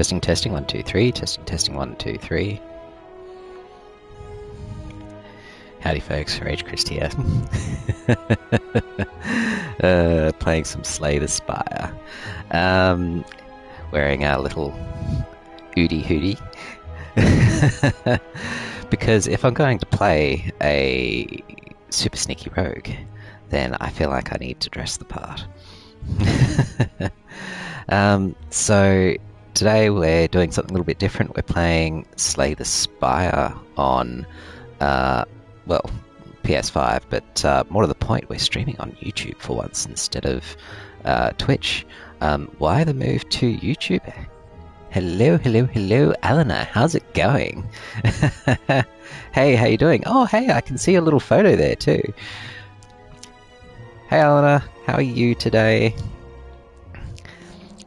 Testing, testing, 1, 2, 3. Testing, testing, 1, 2, 3. Howdy, folks. Rage Chris here. Playing some Slay the Spire. Wearing our little Oodie Hootie. Because if I'm going to play a super sneaky rogue, then I feel like I need to dress the part. So today we're doing something a little bit different. We're playing Slay the Spire on, well, PS5, but more to the point, we're streaming on YouTube for once instead of Twitch. Why the move to YouTube? Hello, hello, hello, Alana. How's it going? Hey, how you doing? Oh, hey, I can see a little photo there too. Hey, Alana. How are you today?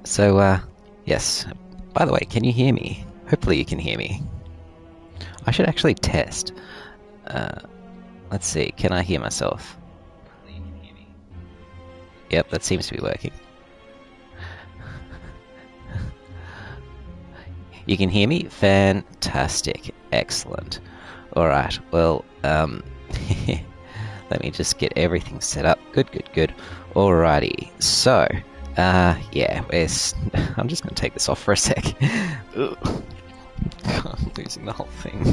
So, yes. By the way, can you hear me? Hopefully you can hear me. I should actually test. Let's see. Can I hear myself? Hopefully you can hear me. Yep, that seems to be working. You can hear me? Fantastic. Excellent. Alright, well, let me just get everything set up. Good, good, good. Alrighty. So, yeah, I'm just going to take this off for a sec. I'm losing the whole thing.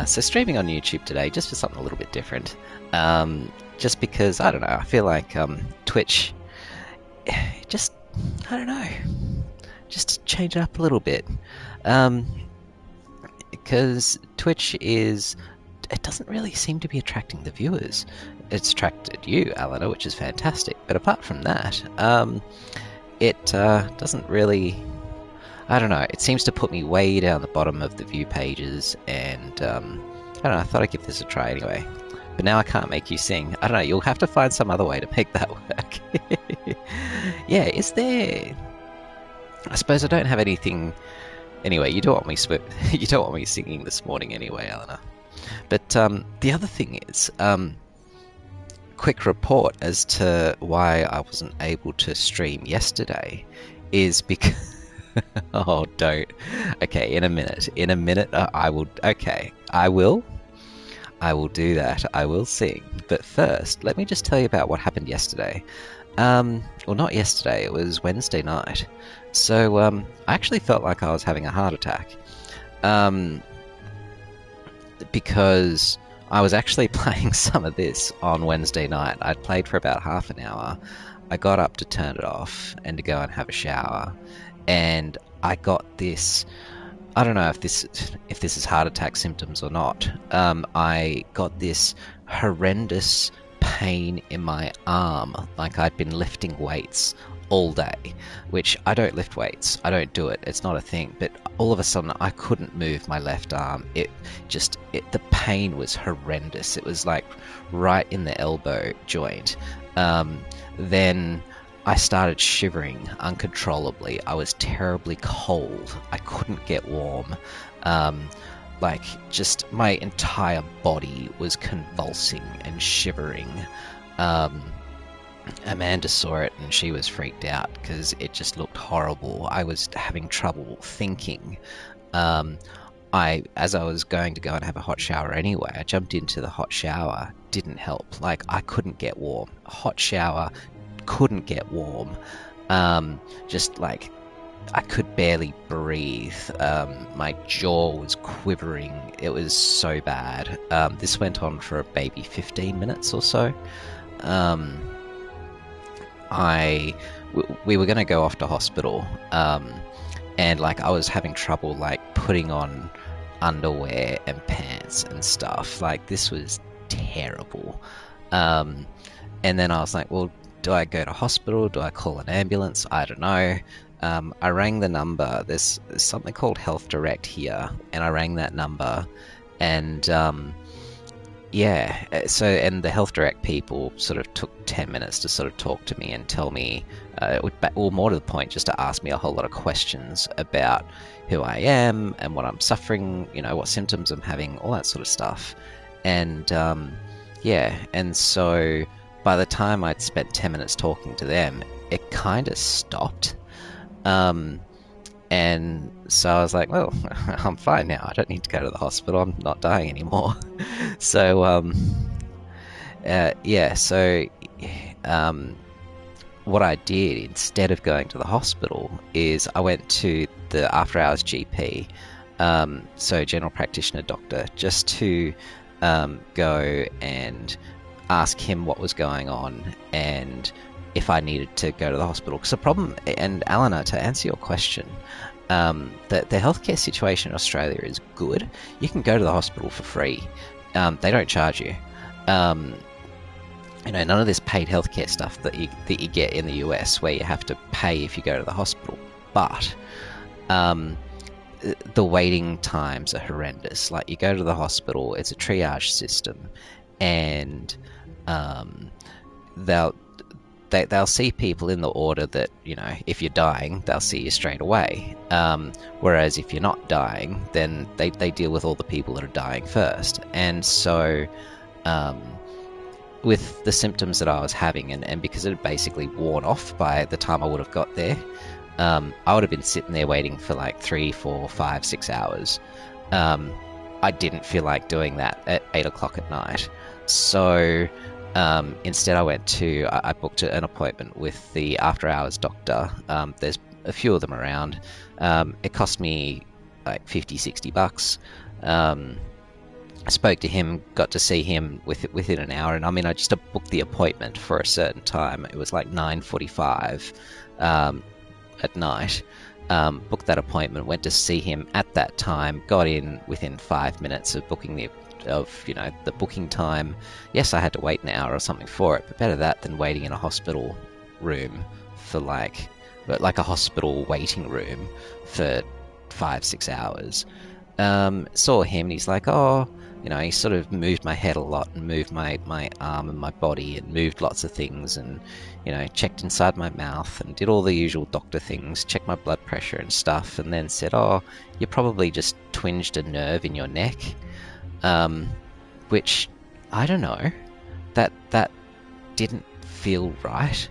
So streaming on YouTube today, just for something a little bit different. Just because, I don't know, I feel like Twitch, just, I don't know, just to change it up a little bit. Because Twitch is, it doesn't really seem to be attracting the viewers. It's attracted you, Alana, which is fantastic. But apart from that, it doesn't really, I don't know, it seems to put me way down the bottom of the view pages, and I don't know, I thought I'd give this a try anyway. But now I can't make you sing. I don't know, you'll have to find some other way to make that work. Yeah, is there... I suppose I don't have anything... Anyway, you don't want me singing this morning anyway, Alana. But the other thing is, quick report as to why I wasn't able to stream yesterday is because... Oh, don't. Okay, in a minute, I will... Okay, I will do that. I will sing. But first, let me just tell you about what happened yesterday. Well, not yesterday. It was Wednesday night. So, I actually felt like I was having a heart attack. Because I was actually playing some of this on Wednesday night. I'd played for about half an hour. I got up to turn it off and to go and have a shower. And I got this... I don't know if this is heart attack symptoms or not. I got this horrendous pain in my arm, like I'd been lifting weights all day, which I don't lift weights. I don't do it. It's not a thing. But all of a sudden, I couldn't move my left arm. The pain was horrendous. It was like right in the elbow joint. Then I started shivering uncontrollably. I was terribly cold. I couldn't get warm. Like, just my entire body was convulsing and shivering. Amanda saw it and she was freaked out because it just looked horrible. I was having trouble thinking. As I was going to go and have a hot shower anyway, I jumped into the hot shower. Didn't help. Like, I couldn't get warm. Hot shower, couldn't get warm. Just like I could barely breathe. My jaw was quivering. It was so bad. This went on for maybe 15 minutes or so. We were going to go off to hospital, and like I was having trouble like putting on underwear and pants and stuff. Like, this was terrible. And then I was like, well, do I go to hospital? Do I call an ambulance? I don't know. I rang the number. There's something called Health Direct here, and I rang that number, and yeah. And the Health Direct people sort of took 10 minutes to sort of talk to me and tell me, well, more to the point, just to ask me a whole lot of questions about who I am and what I'm suffering, you know, what symptoms I'm having, all that sort of stuff. And yeah, and so by the time I'd spent 10 minutes talking to them, it kind of stopped. And so I was like, well, I'm fine now. I don't need to go to the hospital. I'm not dying anymore. So, yeah, so what I did instead of going to the hospital is I went to the after-hours GP, so general practitioner doctor, just to go and ask him what was going on and if I needed to go to the hospital. Because the problem, and Alana, to answer your question, the healthcare situation in Australia is good. You can go to the hospital for free. They don't charge you. You know, none of this paid healthcare stuff that you get in the US, where you have to pay if you go to the hospital. But the waiting times are horrendous. Like, you go to the hospital, it's a triage system, and they'll see people in the order that, you know, if you're dying, they'll see you straight away. Whereas if you're not dying, then they deal with all the people that are dying first. And so with the symptoms that I was having, and because it had basically worn off by the time I would have got there, I would have been sitting there waiting for like 3, 4, 5, 6 hours. I didn't feel like doing that at 8 o'clock at night. So instead I booked an appointment with the after-hours doctor. There's a few of them around. It cost me like $50-$60. I spoke to him, got to see him within an hour, and I mean, I just booked the appointment for a certain time. It was like 9:45 at night. Booked that appointment, went to see him at that time, got in within 5 minutes of booking the booking time. Yes, I had to wait an hour or something for it, but better that than waiting in a hospital room for like a hospital waiting room for 5-6 hours. Saw him, and he's like, oh, you know, he sort of moved my head a lot and moved my arm and my body and moved lots of things, and, you know, checked inside my mouth and did all the usual doctor things, checked my blood pressure and stuff, and then said, oh, you probably just twinged a nerve in your neck. Which, I don't know, that didn't feel right,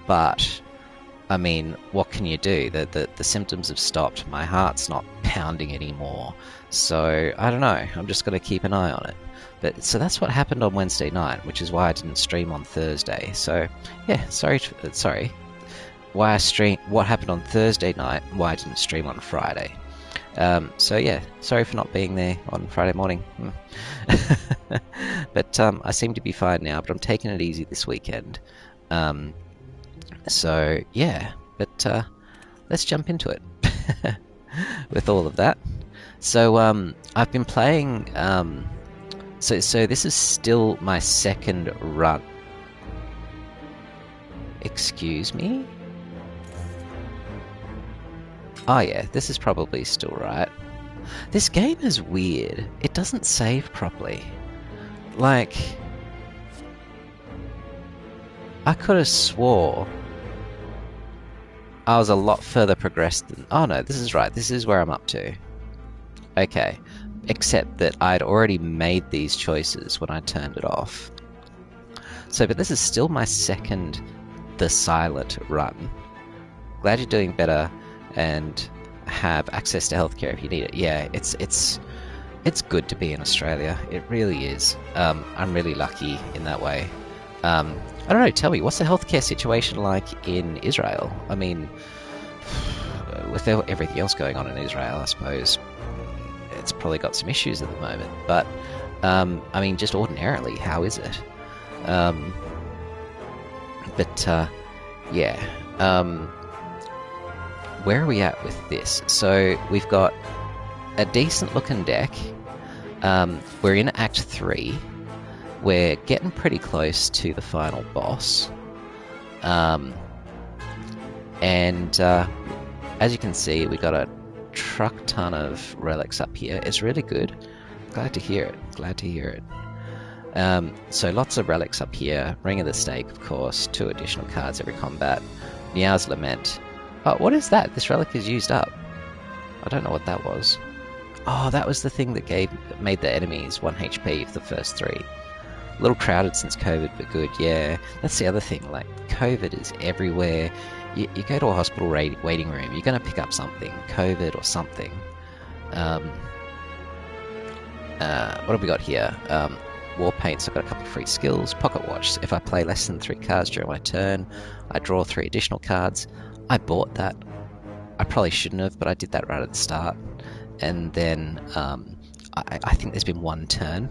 but I mean, what can you do? The symptoms have stopped, my heart's not pounding anymore, so I don't know, I'm just going to keep an eye on it. But so that's what happened on Wednesday night, which is why I didn't stream on Thursday. So yeah, sorry, what happened on Thursday night, why I didn't stream on Friday. So yeah, sorry for not being there on Friday morning. But I seem to be fine now, but I'm taking it easy this weekend. So yeah, but let's jump into it with all of that. So I've been playing, so this is still my second run. Excuse me? Oh yeah, this is probably still right. This game is weird. It doesn't save properly. Like, I could have swore I was a lot further progressed than... Oh no, this is right. This is where I'm up to. Okay. Except that I'd already made these choices when I turned it off. So, but this is still my second The Silent run. Glad you're doing better and have access to healthcare if you need it. Yeah, it's good to be in Australia. It really is. I'm really lucky in that way. I don't know, tell me, what's the healthcare situation like in Israel? I mean, with everything else going on in Israel, I suppose it's probably got some issues at the moment. But, I mean, just ordinarily, how is it? Yeah. Where are we at with this? So, we've got a decent-looking deck. We're in Act 3. We're getting pretty close to the final boss. And as you can see, we got a truck ton of relics up here. It's really good. Glad to hear it. Glad to hear it. So lots of relics up here. Ring of the Stake, of course. 2 additional cards every combat. Meow's Lament. Oh, what is that? This relic is used up. I don't know what that was. Oh, that was the thing that made the enemies 1 HP for the first 3. A little crowded since COVID, but good. Yeah, that's the other thing. Like, COVID is everywhere. You go to a hospital waiting room, you're going to pick up something, COVID or something. What have we got here? War paints. I've got a couple of free skills. Pocket watch. If I play less than 3 cards during my turn, I draw 3 additional cards. I bought that. I probably shouldn't have, but I did that right at the start. And then I think there's been 1 turn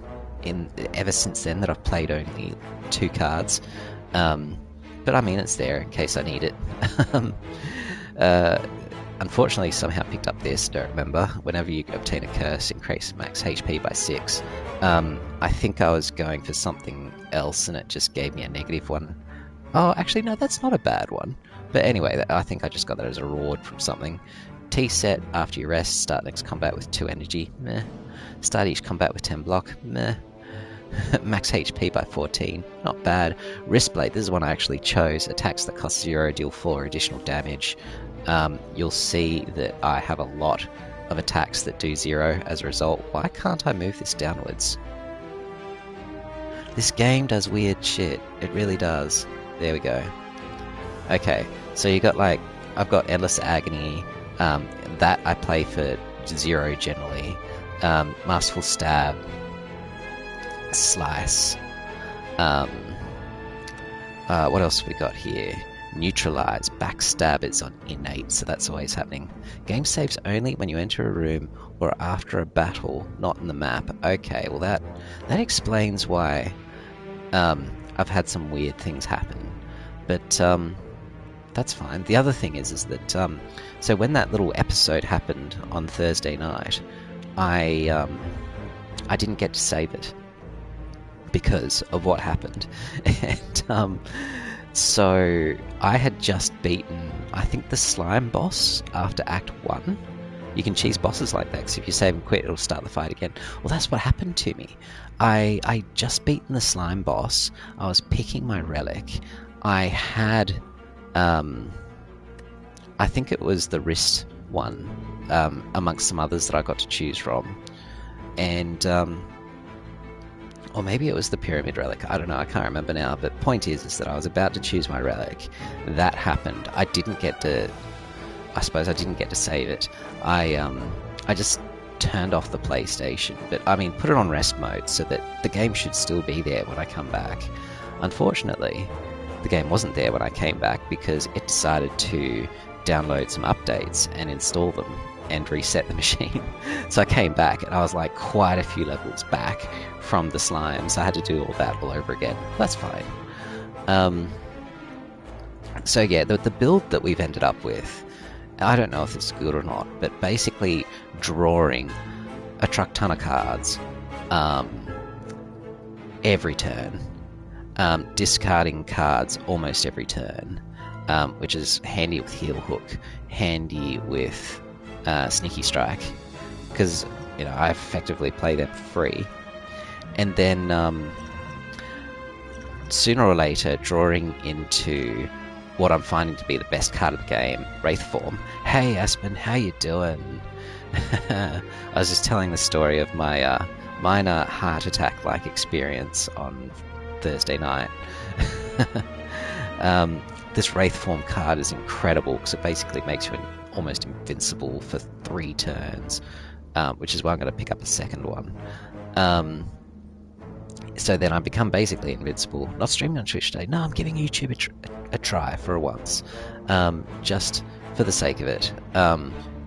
ever since then that I've played only 2 cards. But I mean, it's there in case I need it. Unfortunately, somehow picked up this, don't remember. Whenever you obtain a curse, increase max HP by 6. I think I was going for something else and it just gave me a -1. Oh, actually, no, that's not a bad one. But anyway, I think I just got that as a reward from something. T set, after you rest, start next combat with 2 energy. Meh. Start each combat with 10 block. Meh. Max HP by 14. Not bad. Wristblade, this is one I actually chose. Attacks that cost 0 deal 4 additional damage. You'll see that I have a lot of attacks that do 0 as a result. Why can't I move this downwards? This game does weird shit. It really does. There we go. Okay, so you got like, I've got Endless Agony. That I play for 0 generally. Masterful Stab. Slice. What else have we got here? Neutralize. Backstab is on innate, so that's always happening. Game saves only when you enter a room or after a battle, not in the map. Okay, well that explains why I've had some weird things happen. But that's fine. The other thing is that so when that little episode happened on Thursday night, I didn't get to save it because of what happened. And so I had just beaten, I think, the slime boss after Act 1. You can cheese bosses like that, because if you save and quit, it'll start the fight again. Well, that's what happened to me. I just beaten the slime boss. I was picking my relic. I had, I think it was the wrist one, amongst some others that I got to choose from. And, or maybe it was the pyramid relic. I don't know. I can't remember now. But point is that I was about to choose my relic. That happened. I didn't get to. I suppose I didn't get to save it. I just turned off the PlayStation. But I mean, put it on rest mode so that the game should still be there when I come back. Unfortunately, the game wasn't there when I came back because it decided to download some updates and install them and reset the machine. So I came back and I was like quite a few levels back from the slimes. I had to do all that all over again. That's fine. So yeah, the build that we've ended up with, I don't know if it's good or not, but basically drawing a truck ton of cards every turn, discarding cards almost every turn, which is handy with Heel Hook, handy with Sneaky Strike, because you know I effectively play them for free, and then sooner or later drawing into what I'm finding to be the best card of the game, Wraith Form. Hey Aspen, how you doing? I was just telling the story of my minor heart attack-like experience on Thursday night. This Wraith Form card is incredible because it basically makes you almost invincible for 3 turns, which is why I'm going to pick up a second one. So then I become basically invincible. Not streaming on Twitch today. No, I'm giving YouTube a try for once, just for the sake of it.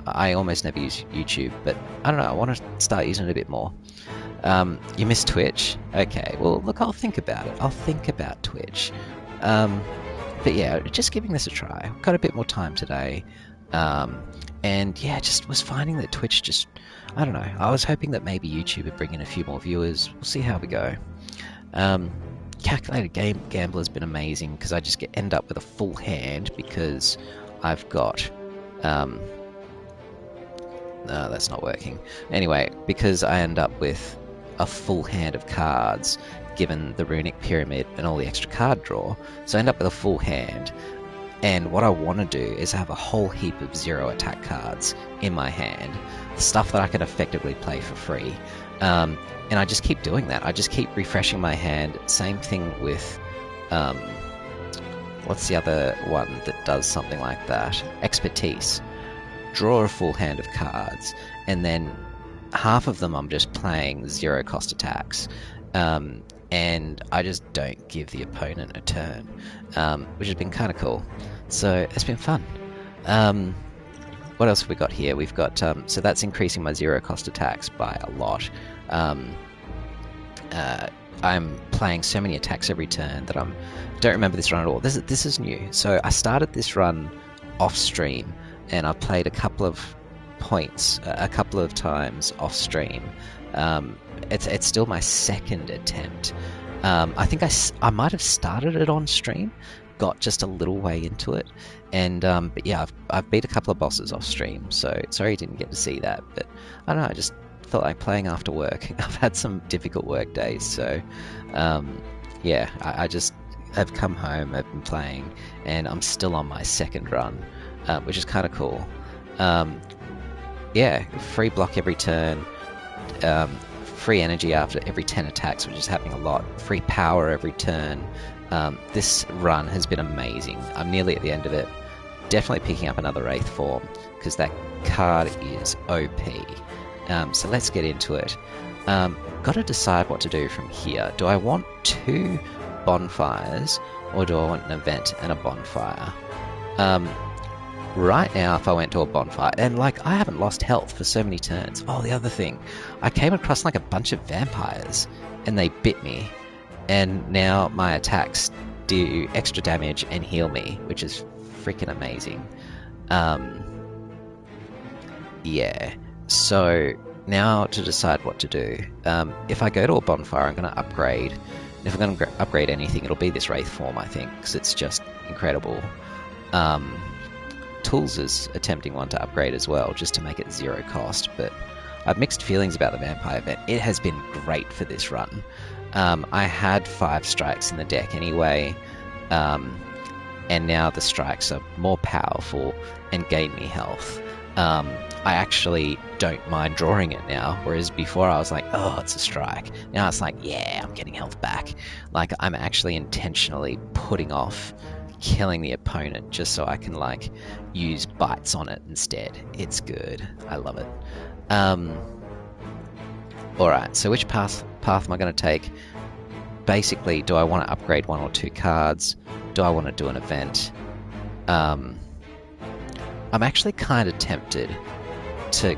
I almost never use YouTube, but I don't know, I want to start using it a bit more. You miss Twitch? Okay, well, look, I'll think about it. I'll think about Twitch. But yeah, just giving this a try. Got a bit more time today. And yeah, just was finding that Twitch just, I don't know, I was hoping that maybe YouTube would bring in a few more viewers. We'll see how we go. Calculated Gambler has been amazing because I just end up with a full hand because I've got, no, that's not working. Anyway, because I end up with a full hand of cards given the Runic Pyramid and all the extra card draw, so I end up with a full hand. And what I want to do is have a whole heap of 0 attack cards in my hand, stuff that I can effectively play for free. And I just keep doing that. I just keep refreshing my hand. Same thing with, what's the other one that does something like that? Expertise. Draw a full hand of cards, and then half of them I'm just playing zero cost attacks. And I just don't give the opponent a turn, which has been kind of cool. So it's been fun. What else have we got here? We've got, so that's increasing my zero cost attacks by a lot. I'm playing so many attacks every turn that don't remember this run at all. This is new. So I started this run off stream, and I've played a couple of points, a couple of times off stream. It's still my second attempt. I think I might have started it on stream, got just a little way into it, and but yeah, I've beat a couple of bosses off stream. So sorry you didn't get to see that, but I don't know. I just felt like playing after work. I've had some difficult work days, so yeah, I just have come home, I've been playing, and I'm still on my second run, which is kind of cool. Yeah, free block every turn, free energy after every 10 attacks, which is happening a lot, free power every turn. This run has been amazing. I'm nearly at the end of it. Definitely picking up another Wraith form, because that card is OP. So let's get into it. Got to decide what to do from here. Do I want 2 bonfires, or do I want an event and a bonfire? Right now, if I went to a bonfire, and like, I haven't lost health for so many turns. Oh, the other thing, I came across like a bunch of vampires, and they bit me, and now my attacks do extra damage and heal me, which is freaking amazing. Yeah, so now to decide what to do. If I go to a bonfire, I'm going to upgrade. If I'm going to upgrade anything, it'll be this Wraith form, I think, because it's just incredible. Tools is attempting one to upgrade as well, just to make it zero cost, but I've mixed feelings about the Vampire event. It has been great for this run. I had 5 strikes in the deck anyway, and now the strikes are more powerful and gain me health. I actually don't mind drawing it now, whereas before I was like, oh, it's a strike. Now it's like, yeah, I'm getting health back. Like, I'm actually intentionally putting off killing the opponent just so I can, like, use bites on it instead. It's good. I love it. Alright, so which path am I going to take? Basically, do I want to upgrade 1 or 2 cards? Do I want to do an event? I'm actually kind of tempted to...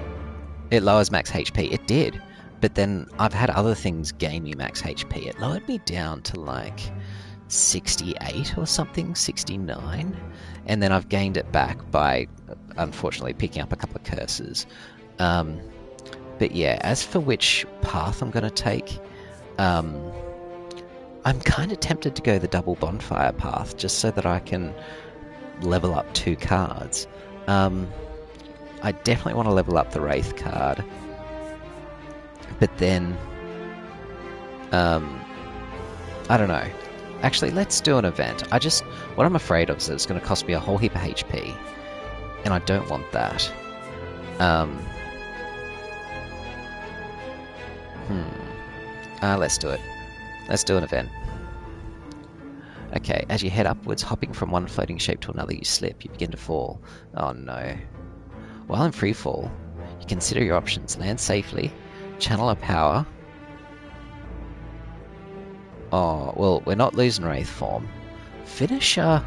It lowers max HP. It did. But then I've had other things gain me max HP. It lowered me down to like 68 or something, 69. And then I've gained it back by, unfortunately, picking up a couple of curses. But yeah, as for which path I'm going to take, I'm kind of tempted to go the double bonfire path, just so that I can level up 2 cards. I definitely want to level up the Wraith card, but then, I don't know. Actually, let's do an event. What I'm afraid of is that it's going to cost me a whole heap of HP, and I don't want that. Let's do it. Let's do an event. Okay, as you head upwards, hopping from one floating shape to another, you slip, you begin to fall. Oh no. While in free fall, you consider your options. Land safely, channel a power. Oh, well, we're not losing Wraith form. Finisher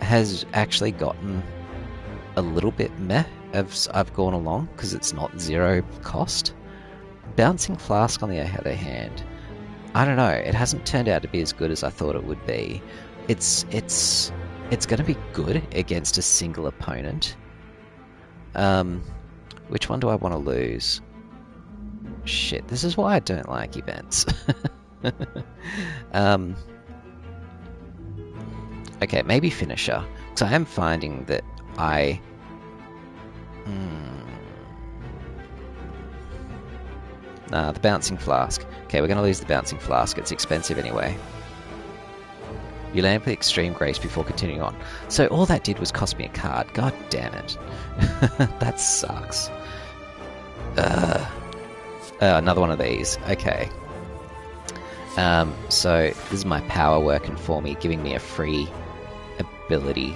has actually gotten a little bit meh as I've gone along, because it's not zero cost. Bouncing Flask, on the other hand, I don't know, it hasn't turned out to be as good as I thought it would be. It's going to be good against a single opponent. Which one do I want to lose? Shit, this is why I don't like events. Okay, maybe Finisher, because I am finding that I... the Bouncing Flask. Okay, we're going to lose the Bouncing Flask. It's expensive anyway. You land with extreme grace before continuing on. So all that did was cost me a card. God damn it. That sucks. Another one of these. Okay. So this is my power working for me, giving me a free ability,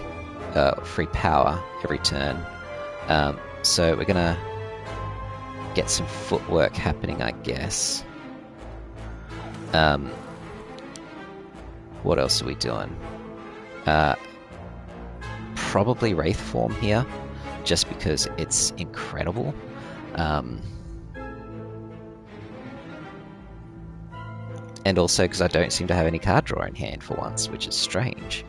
free power every turn. So we're gonna get some footwork happening, I guess. What else are we doing? Probably Wraith Form here, just because it's incredible. And also because I don't seem to have any card draw in hand for once, which is strange.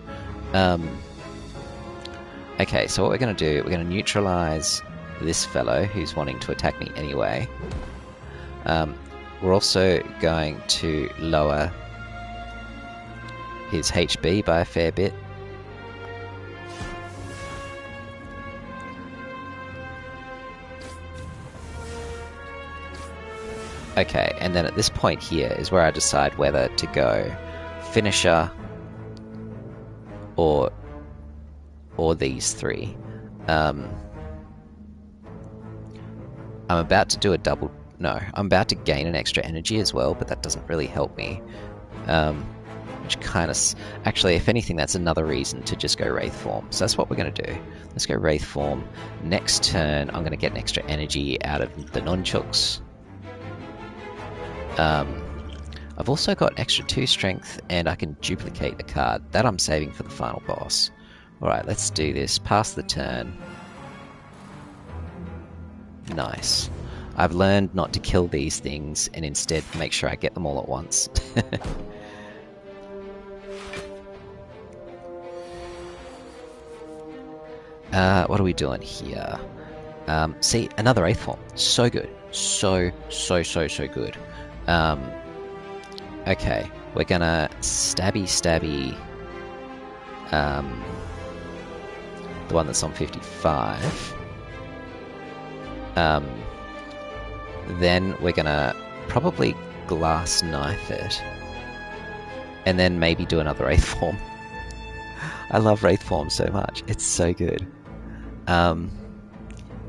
Okay, so what we're going to do, we're going to neutralize this fellow who's wanting to attack me anyway. We're also going to lower his HB by a fair bit. Okay, and then at this point here is where I decide whether to go finisher or these three. I'm about to do a double... No, I'm about to gain an extra energy as well, but that doesn't really help me. Which kind of... Actually, if anything, that's another reason to just go Wraith Form. So that's what we're going to do. Let's go Wraith Form. Next turn, I'm going to get an extra energy out of the Nunchucks. I've also got extra 2 strength, and I can duplicate a card. That I'm saving for the final boss. Alright, let's do this. Pass the turn. Nice. I've learned not to kill these things, and instead make sure I get them all at once. What are we doing here? See, another Wraith Form. So good. So good. Okay, we're gonna stabby the one that's on 55. Then we're gonna probably glass knife it, and then maybe do another Wraith Form. I love Wraith Form so much. It's so good.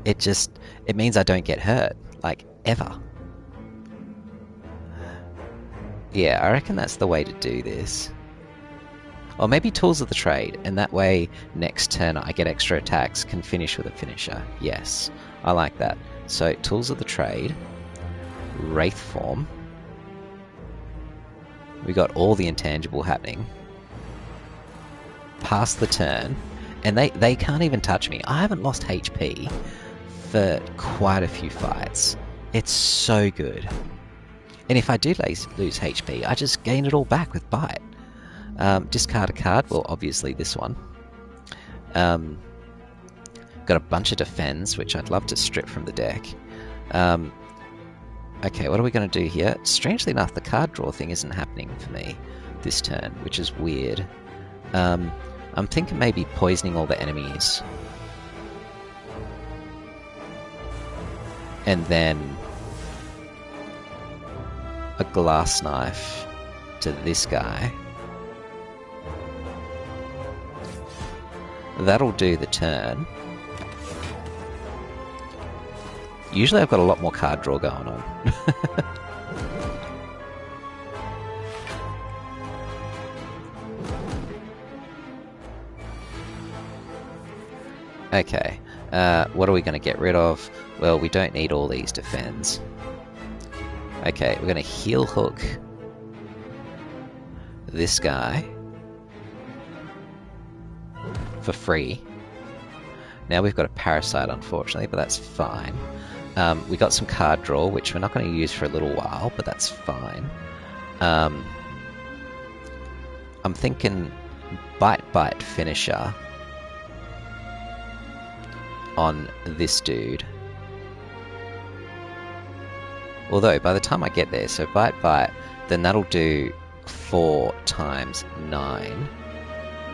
It means I don't get hurt, like, ever. Yeah, I reckon that's the way to do this. Or maybe Tools of the Trade, and that way next turn I get extra attacks, can finish with a finisher. Yes, I like that. So, Tools of the Trade, Wraith Form. We got all the intangible happening. Pass the turn, and they can't even touch me. I haven't lost HP for quite a few fights. It's so good. And if I do lose HP, I just gain it all back with Bite. Discard a card, well, obviously this one. Got a bunch of Defends, which I'd love to strip from the deck. Okay, what are we going to do here? Strangely enough, the card draw thing isn't happening for me this turn, which is weird. I'm thinking maybe poisoning all the enemies. And then a glass knife to this guy. That'll do the turn. Usually I've got a lot more card draw going on. Okay, what are we going to get rid of? Well, we don't need all these defends. Okay, we're going to heal hook this guy for free. Now we've got a parasite, unfortunately, but that's fine. We got some card draw, which we're not going to use for a little while, but that's fine. I'm thinking Bite finisher on this dude. Although, by the time I get there, so Bite, then that'll do 4 times 9.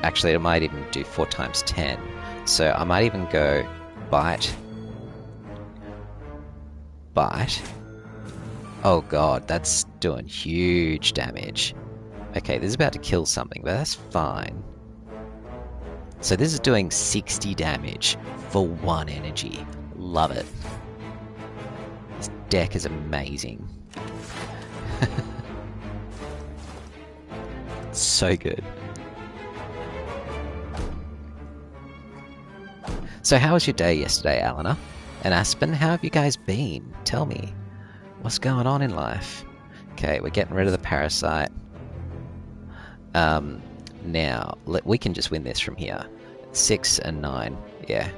Actually, it might even do 4 times 10. So I might even go Bite. Oh god, that's doing huge damage. Okay, this is about to kill something, but that's fine. So this is doing 60 damage for 1 energy. Love it. deck is amazing. So good. So how was your day yesterday, Alana? And Aspen, how have you guys been? Tell me. What's going on in life? Okay, we're getting rid of the parasite. Now, we can just win this from here. 6 and 9. Yeah.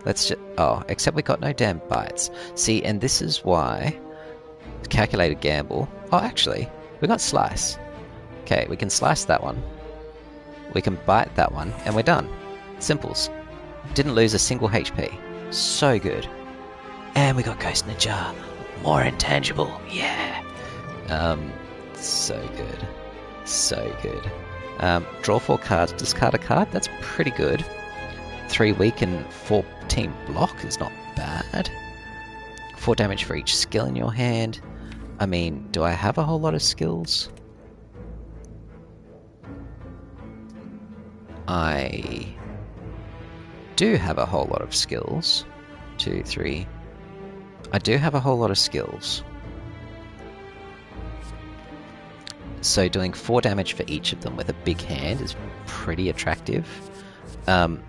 Let's just... Oh, except we got no damn bites. See, and this is why... Calculated gamble. Oh, actually, we got slice. Okay, we can slice that one. We can bite that one, and we're done. Simples. Didn't lose a single HP. So good. And we got Ghost in a Jar. More intangible. Yeah. So good. So good. Draw 4 cards, discard a card. That's pretty good. 3 weak and 14 block is not bad. 4 damage for each skill in your hand. I mean, do I have a whole lot of skills? I do have a whole lot of skills. 2, 3. I do have a whole lot of skills. So doing 4 damage for each of them with a big hand is pretty attractive. But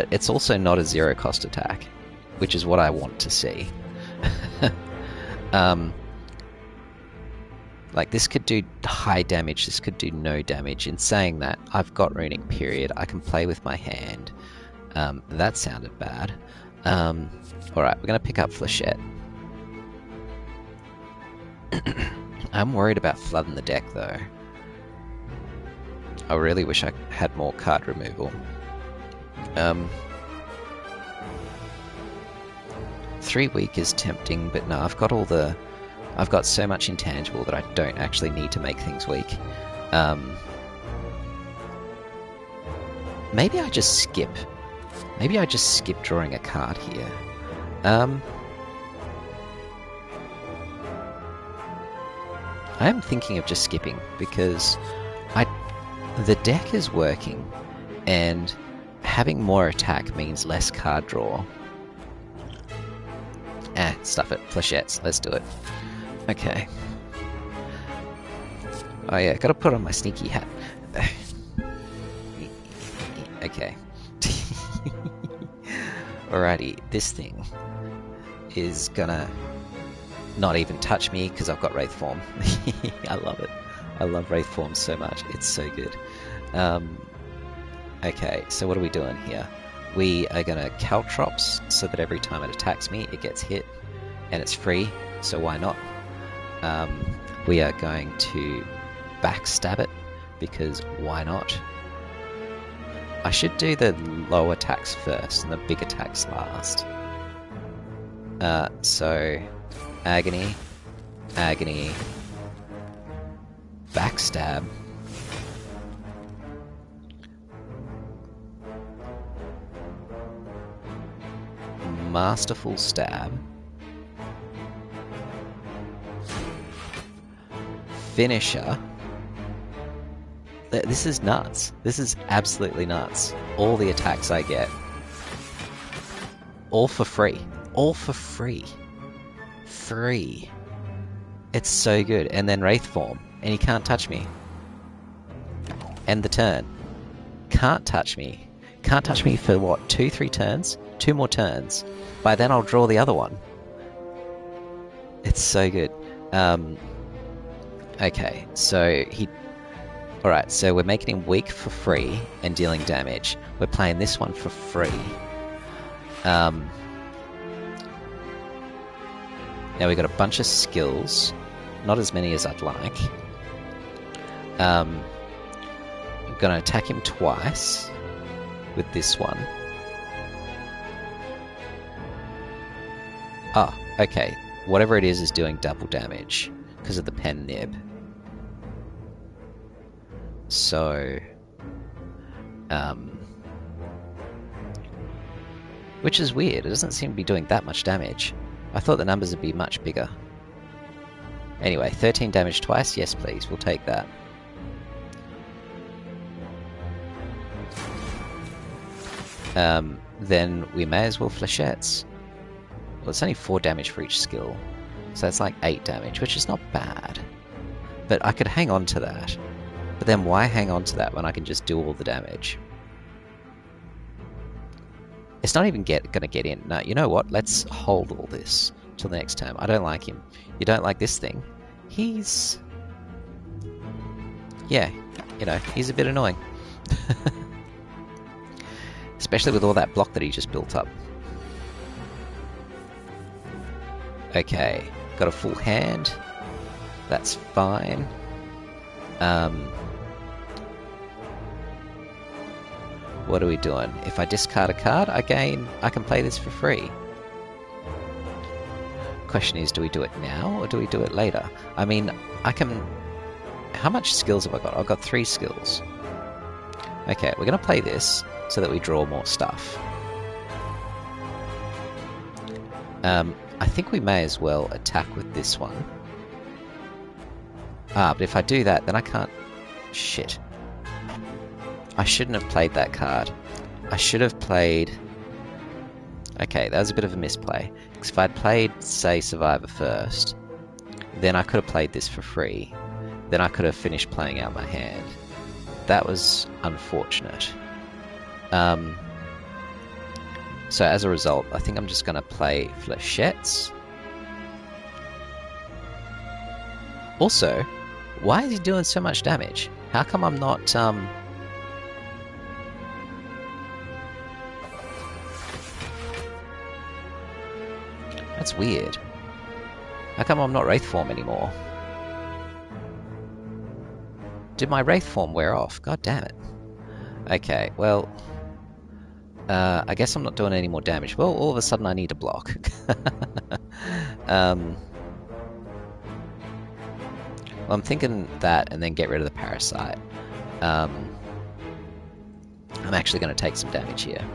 it's also not a 0 cost attack, which is what I want to see. Like, this could do high damage, this could do no damage. In saying that, I've got Runic Period, I can play with my hand. That sounded bad. Alright, we're going to pick up Flechette. I'm worried about flooding the deck, though. I really wish I had more card removal. 3 weak is tempting, but no, I've got so much intangible that I don't actually need to make things weak. Maybe I just skip. Maybe I just skip drawing a card here. I am thinking of just skipping because the deck is working, and having more attack means less card draw. Stuff it. Flechettes. Let's do it. Okay. Oh yeah, gotta put on my sneaky hat. Okay. Alrighty, this thing is gonna not even touch me because I've got Wraith Form. I love it. I love Wraith Form so much. It's so good. Okay, so what are we doing here? We are gonna Caltrops so that every time it attacks me, it gets hit, and it's free, so why not? We are going to backstab it, because why not? I should do the low attacks first and the big attacks last. So, Agony, Agony, Backstab, Masterful Stab, Finisher. This is nuts. This is absolutely nuts. All the attacks I get. All for free. All for free. Free. It's so good. And then Wraith Form. And he can't touch me. End the turn. Can't touch me. Can't touch me for what? 2-3 turns? 2 more turns. By then I'll draw the other one. It's so good. Okay, so he... Alright, so we're making him weak for free and dealing damage. We're playing this one for free. Now we've got a bunch of skills. Not as many as I'd like. I'm going to attack him twice with this one. Ah, okay. Whatever it is doing double damage because of the pen nib. So, which is weird. It doesn't seem to be doing that much damage. I thought the numbers would be much bigger. Anyway, 13 damage twice. Yes, please. We'll take that. then we may as well flechettes. Well, it's only 4 damage for each skill, so that's like 8 damage, which is not bad. But I could hang on to that. But then why hang on to that when I can just do all the damage? It's not even going to get in. No, you know what? Let's hold all this till the next term. I don't like him. You don't like this thing? He's... yeah, you know, he's a bit annoying. Especially with all that block that he just built up. Okay, got a full hand. That's fine. What are we doing? If I discard a card, I can play this for free. Question is, do we do it now or do we do it later? I mean, I can... How much skills have I got? I've got 3 skills. Okay, we're going to play this so that we draw more stuff. I think we may as well attack with this one. Ah, but if I do that, then I can't... Shit. I shouldn't have played that card. I should have played... Okay, that was a bit of a misplay. Because if I'd played, say, Survivor first, then I could have played this for free. Then I could have finished playing out my hand. That was unfortunate. So as a result, I think I'm just going to play flechettes. Also, why is he doing so much damage? How come I'm not... That's weird. How come I'm not Wraith Form anymore? Did my Wraith Form wear off? God damn it. Okay, well... I guess I'm not doing any more damage. Well, all of a sudden I need a block. Well, I'm thinking that and then get rid of the Parasite. I'm actually going to take some damage here.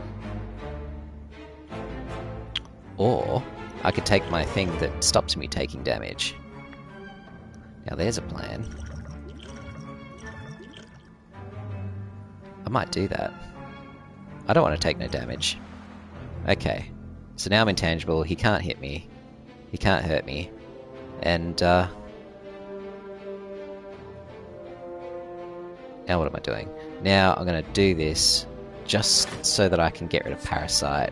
Or I could take my thing that stops me taking damage. Now there's a plan. I might do that. I don't want to take no damage. Okay. So now I'm intangible. He can't hit me. He can't hurt me. And, now what am I doing? Now I'm going to do this just so that I can get rid of Parasite.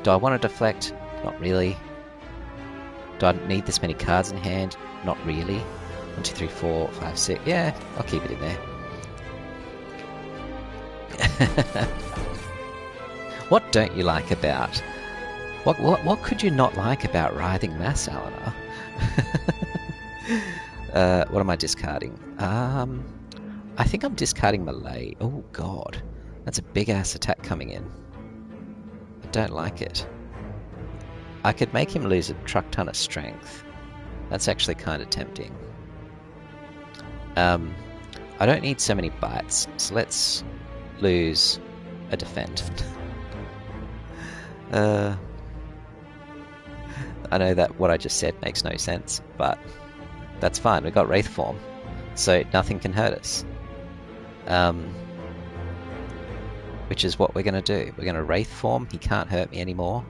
Do I want to deflect? Not really. Do I need this many cards in hand? Not really. 1, 2, 3, 4, 5, 6. Yeah, I'll keep it in there. What don't you like about... What could you not like about Writhing Mass, Alana? What am I discarding? I think I'm discarding Melee. Oh god. That's a big ass attack coming in. I don't like it. I could make him lose a truck ton of strength. That's actually kind of tempting. I don't need so many bites, so let's lose a defend. I know that what I just said makes no sense, but that's fine. We've got Wraith Form, so nothing can hurt us. Which is what we're going to do. We're going to Wraith Form. He can't hurt me anymore.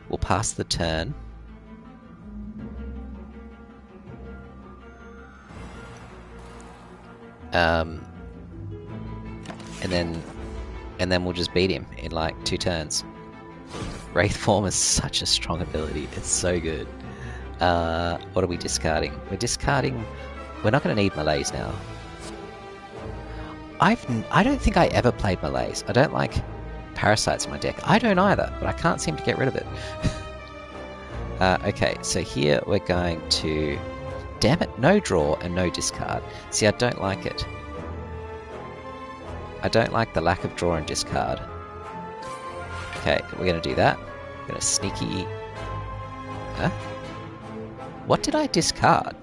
We'll pass the turn. And then we'll just beat him in like 2 turns. Wraith Form is such a strong ability. It's so good. What are we discarding? We're discarding... We're not going to need Melees now. I don't think I ever played Melees. I don't like Parasites in my deck. I don't either, but I can't seem to get rid of it. Okay, so here we're going to... Damn it, no draw and no discard. See, I don't like it. I don't like the lack of draw and discard. Okay, we're going to do that. We're going to sneaky... Huh? What did I discard?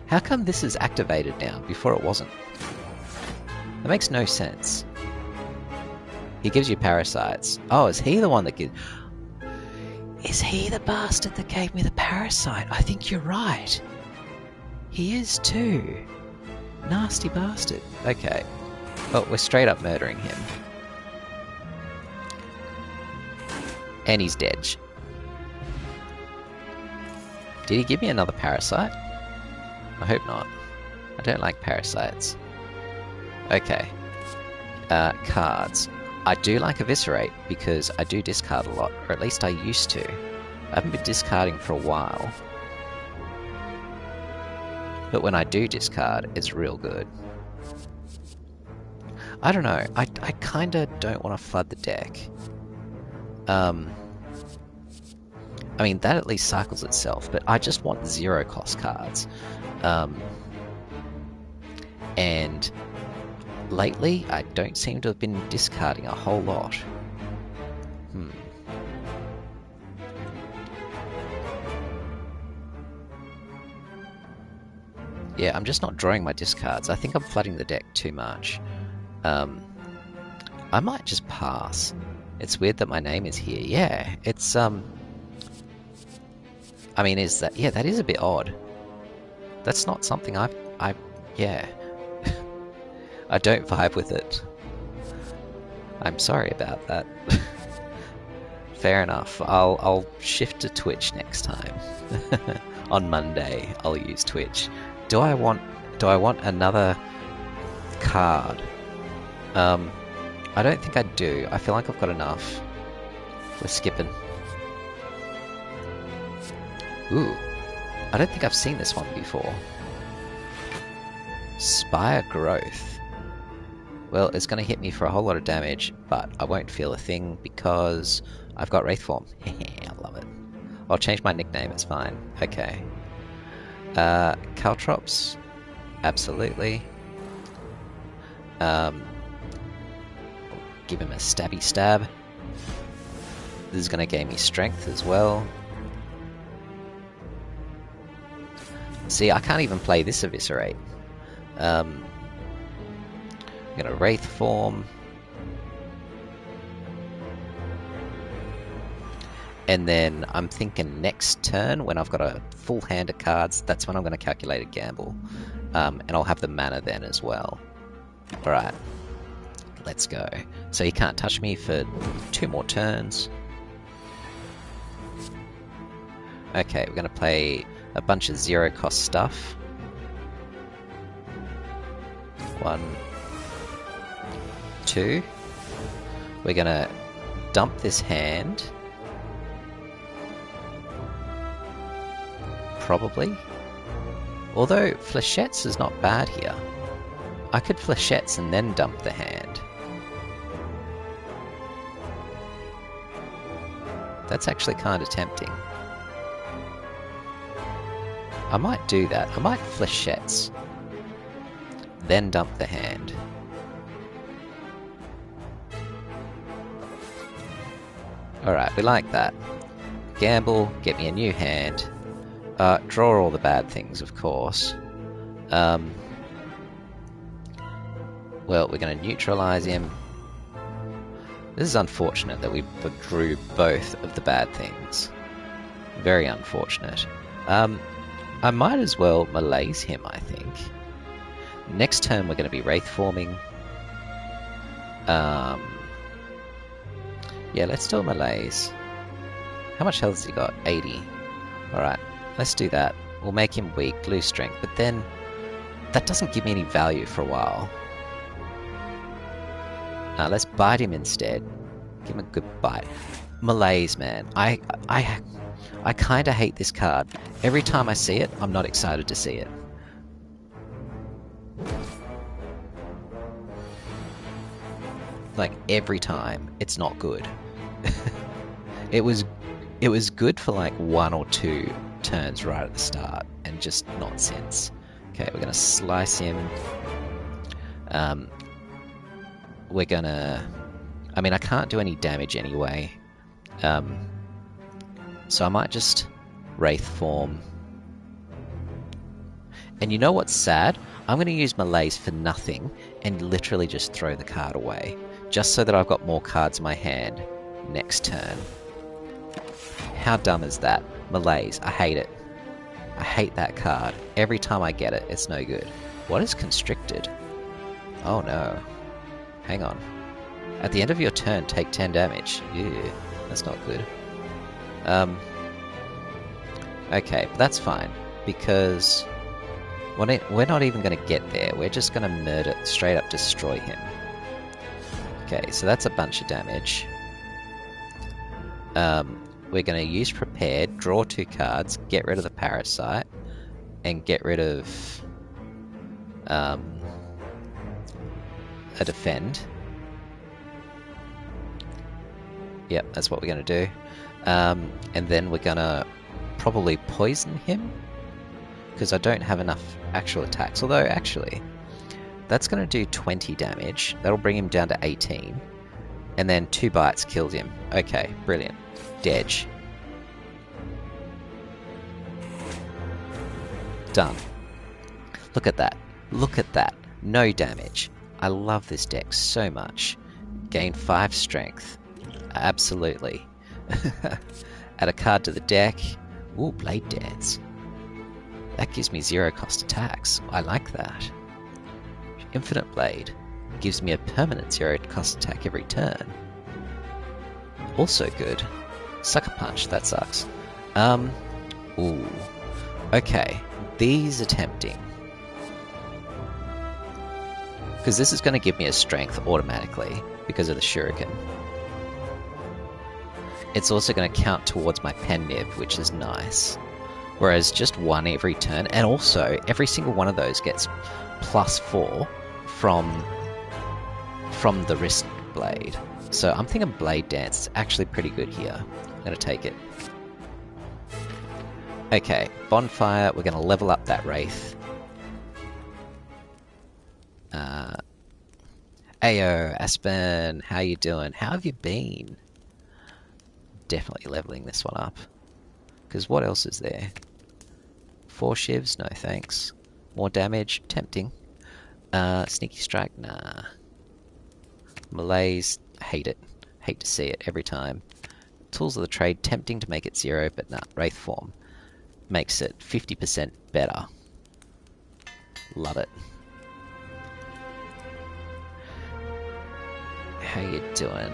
How come this is activated now, before it wasn't? That makes no sense. He gives you Parasites. Oh, is he the one that gives... Is he the bastard that gave me the Parasite? I think you're right. He is too. Nasty bastard. Okay. Well, we're straight up murdering him. And he's dead. Did he give me another parasite? I hope not. I don't like parasites. Okay. Cards. I do like Eviscerate because I do discard a lot, or at least I used to. I haven't been discarding for a while. But when I do discard, it's real good. I don't know, I kinda don't want to flood the deck. I mean, that at least cycles itself, but I just want 0 cost cards. And lately, I don't seem to have been discarding a whole lot. Yeah, I'm just not drawing my discards. I think I'm flooding the deck too much. I might just pass. It's weird that my name is here. Yeah, it's, I mean, is that... Yeah, that is a bit odd. That's not something yeah. I don't vibe with it. I'm sorry about that. Fair enough. I'll shift to Twitch next time. On Monday, I'll use Twitch. Do I want another card? I don't think I do. I feel like I've got enough. We're skipping. Ooh. I don't think I've seen this one before. Spire Growth. Well, it's going to hit me for a whole lot of damage, but I won't feel a thing because I've got Wraith Form. I love it. I'll change my nickname, it's fine. Okay. Caltrops? Absolutely. Give him a stabby stab. This is going to gain me strength as well. See, I can't even play this Eviscerate. I'm going to Wraith Form. And then I'm thinking next turn, when I've got a full hand of cards, that's when I'm going to calculate a gamble. And I'll have the mana then as well. Alright, let's go. So he can't touch me for 2 more turns. Okay, we're going to play a bunch of 0 cost stuff. 1, 2. We're going to dump this hand. Probably. Although Flechettes is not bad here. I could Flechettes and then dump the hand. That's actually kind of tempting. I might do that. I might Flechettes, then dump the hand. Alright, we like that. Gamble, get me a new hand. Draw all the bad things, of course. Well, we're going to neutralize him. This is unfortunate that we drew both of the bad things. Very unfortunate. I might as well malaise him, I think. Next turn we're going to be Wraith Forming. Yeah, let's do a malaise. How much health has he got? 80. Alright, let's do that. We'll make him weak, lose strength, but then that doesn't give me any value for a while. Let's bite him instead. Give him a good bite. Malaise, man. I kind of hate this card. Every time I see it, I'm not excited to see it. Like, every time, it's not good. It was good for like 1 or 2 turns right at the start, and just not since. Okay, we're gonna slice him. We're gonna... I mean, I can't do any damage anyway. So I might just Wraith Form. And you know what's sad? I'm going to use Malaise for nothing and literally just throw the card away. Just so that I've got more cards in my hand next turn. How dumb is that? Malaise. I hate it. I hate that card. Every time I get it, it's no good. What is constricted? Oh no. Hang on. At the end of your turn, take 10 damage. Ew, that's not good. Okay, but that's fine, because we're not even going to get there. We're just going to murder, straight up destroy him. Okay, so that's a bunch of damage. We're going to use Prepared, draw 2 cards, get rid of the Parasite, and get rid of a Defend. Yep, that's what we're going to do. And then we're going to probably poison him, because I don't have enough actual attacks. Although, actually, that's going to do 20 damage. That'll bring him down to 18. And then 2 bites killed him. Okay, brilliant. Dedge. Done. Look at that. Look at that. No damage. I love this deck so much. Gain 5 strength. Absolutely. Add a card to the deck. Ooh, Blade Dance. That gives me 0 cost attacks. I like that. Infinite Blade gives me a permanent 0 cost attack every turn. Also good. Sucker Punch, that sucks. Ooh. Okay, these are tempting. Because this is going to give me a strength automatically because of the Shuriken. It's also going to count towards my Pen Nib, which is nice. Whereas just 1 every turn, and also every single one of those gets +4 from the Wrist Blade. So I'm thinking Blade Dance is actually pretty good here. I'm going to take it. Okay, Bonfire, we're going to level up that Wraith. Ayo, Aspen, how you doing? How have you been? Definitely leveling this one up. Because what else is there? 4 shivs? No thanks. More damage? Tempting. Sneaky Strike? Nah. Malaise? Hate it. Hate to see it every time. Tools of the Trade? Tempting to make it 0, but nah. Wraith Form makes it 50% better. Love it. How you doing?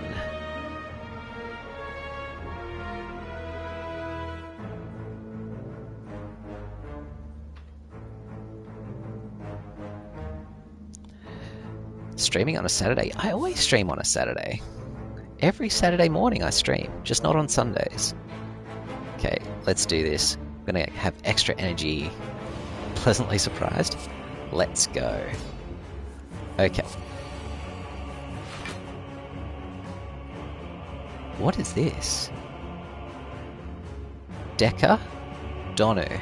Streaming on a Saturday? I always stream on a Saturday. Every Saturday morning I stream, just not on Sundays. Okay, let's do this. I'm gonna have extra energy. Pleasantly surprised. Let's go. Okay. What is this? Deca? Donu.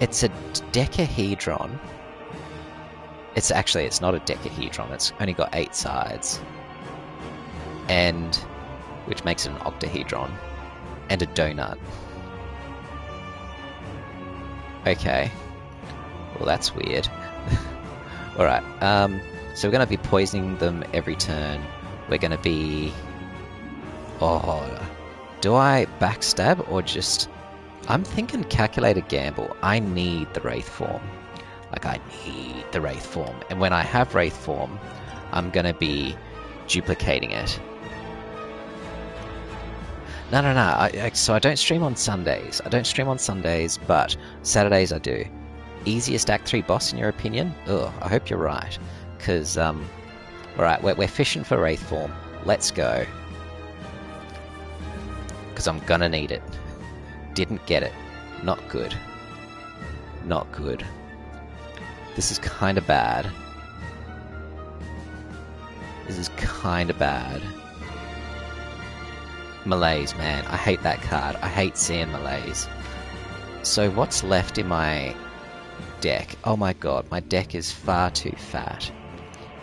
It's a decahedron. It's not a decahedron, it's only got 8 sides. And, which makes it an octahedron. And a donut. Okay. Well, that's weird. Alright, so we're going to be poisoning them every turn. We're going to be... Oh, do I backstab or just... I'm thinking calculated gamble. I need the Wraith Form. Like, I need the Wraith Form. And when I have Wraith Form, I'm going to be duplicating it. No. So I don't stream on Sundays. I don't stream on Sundays, but Saturdays I do. Easiest Act 3 boss, in your opinion? Ugh, I hope you're right. Because, alright, we're fishing for Wraith Form. Let's go. Because I'm gonna need it. Didn't get it. Not good. Not good. This is kinda bad. This is kinda bad. Malaise, man. I hate that card. I hate seeing Malaise. So what's left in my deck? Oh my god, my deck is far too fat.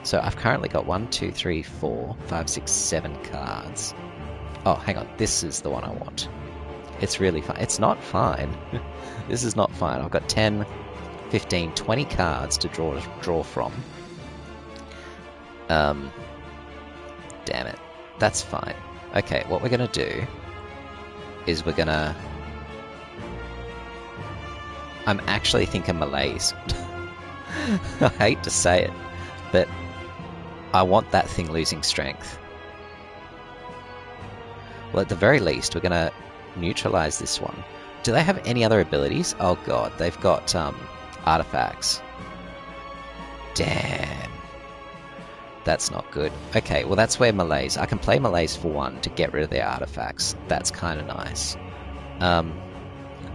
So I've currently got 1, 2, 3, 4, 5, 6, 7 cards. Oh, hang on. This is the one I want. It's really fine. It's not fine. This is not fine. I've got 10, 15, 20 cards to draw from. Damn it. That's fine. Okay, what we're going to do is we're going to... I'm actually thinking malaise. I hate to say it, but I want that thing losing strength. Well, at the very least, we're going to neutralize this one. Do they have any other abilities? Oh god, they've got artifacts. Damn. That's not good. Okay, well that's where malaise. I can play malaise for 1 to get rid of their artifacts. That's kind of nice.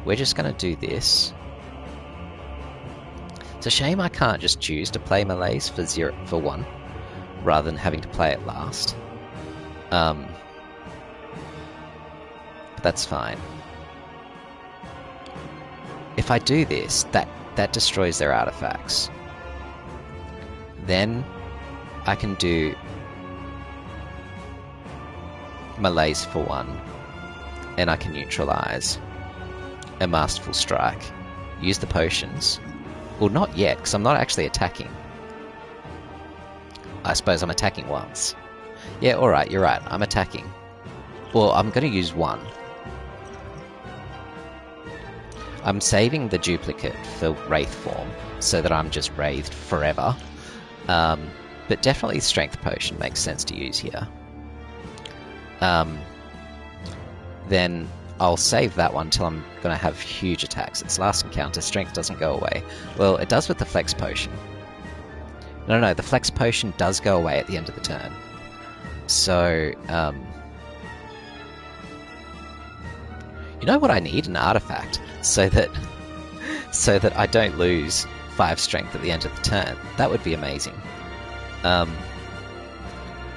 We're just going to do this. It's a shame I can't just choose to play malaise for 1, rather than having to play it last. But that's fine. If I do this, that destroys their artifacts. Then I can do malaise for 1, and I can neutralize a masterful strike. Use the potions. Well, not yet, because I'm not actually attacking. I suppose I'm attacking once. Yeah, alright, you're right, I'm attacking. Well, I'm going to use 1. I'm saving the duplicate for Wraith form, so that I'm just Wraithed forever. But definitely Strength Potion makes sense to use here. Then I'll save that one till I'm going to have huge attacks. It's last encounter, Strength doesn't go away. Well, it does with the Flex Potion. No, the Flex Potion does go away at the end of the turn. So, you know what I need? An artifact, so that I don't lose 5 strength at the end of the turn. That would be amazing.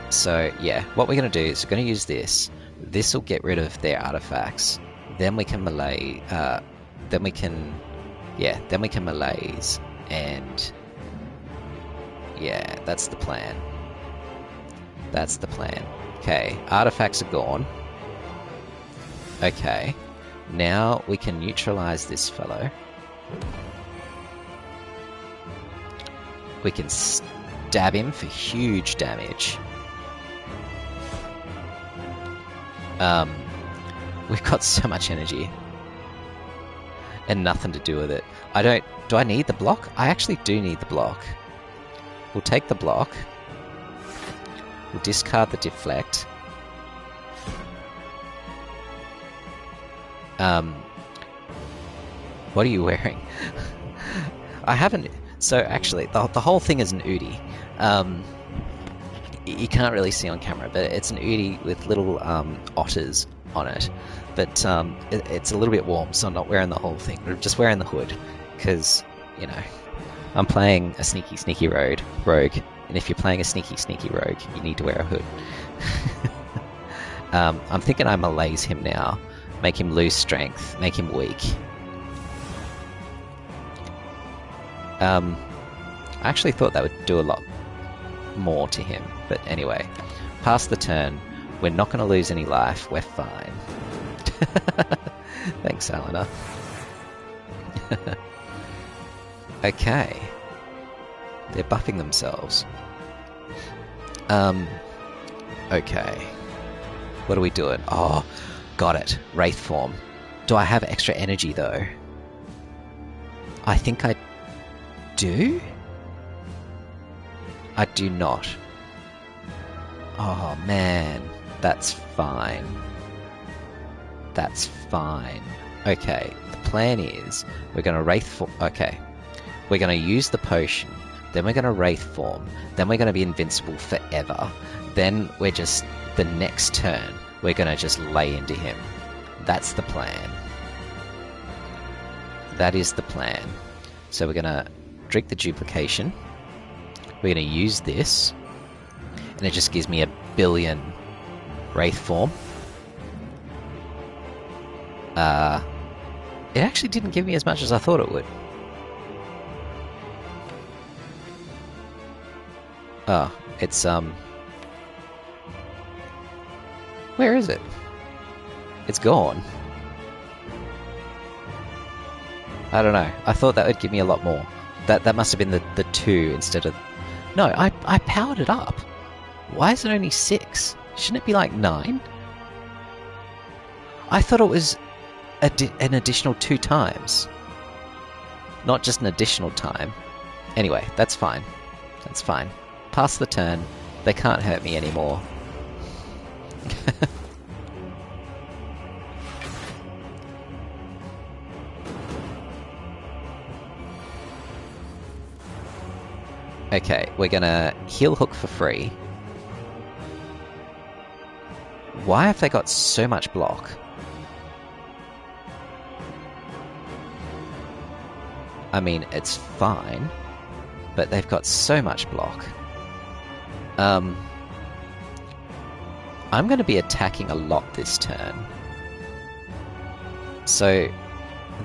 So yeah, what we're going to do is we're going to use this. This will get rid of their artifacts. Then we can melee. Then we can malaise, and yeah, that's the plan. That's the plan. Okay, artifacts are gone. Okay, now we can neutralize this fellow. We can stab him for huge damage. We've got so much energy and nothing to do with it. Do I need the block? I actually do need the block. We'll take the block. We'll discard the deflect. What are you wearing? I haven't... So actually, the whole thing is an Udi. You can't really see on camera, but it's an Udi with little otters on it. But it's a little bit warm, so I'm not wearing the whole thing. I'm just wearing the hood, because, you know, I'm playing a sneaky rogue. And if you're playing a sneaky rogue, you need to wear a hood. I'm thinking I malaise him now. Make him lose strength. Make him weak. I actually thought that would do a lot more to him. But anyway, past the turn. We're not going to lose any life. We're fine. Thanks, Alana. Okay. They're buffing themselves. Okay. What are we doing? Oh, got it. Wraith form. Do I have extra energy, though? I think I do? I do not. Oh, man. That's fine. That's fine. Okay, the plan is we're going to Wraith form. Okay. We're going to use the potion. Then we're going to Wraith form. Then we're going to be invincible forever. Then we're just... the next turn, we're going to just lay into him. That's the plan. That is the plan. So we're going to drink the duplication. We're going to use this. And it just gives me a billion Wraith form. It actually didn't give me as much as I thought it would. Oh, it's, where is it? It's gone. I don't know. I thought that would give me a lot more. That must have been the 2 instead of... No, I powered it up. Why is it only 6? Shouldn't it be like 9? I thought it was an additional 2 times. not just an additional time. Anyway, that's fine. That's fine. Pass the turn. They can't hurt me anymore. Okay, we're gonna heal hook for free. Why have they got so much block? I mean, it's fine, but they've got so much block. I'm going to be attacking a lot this turn. So,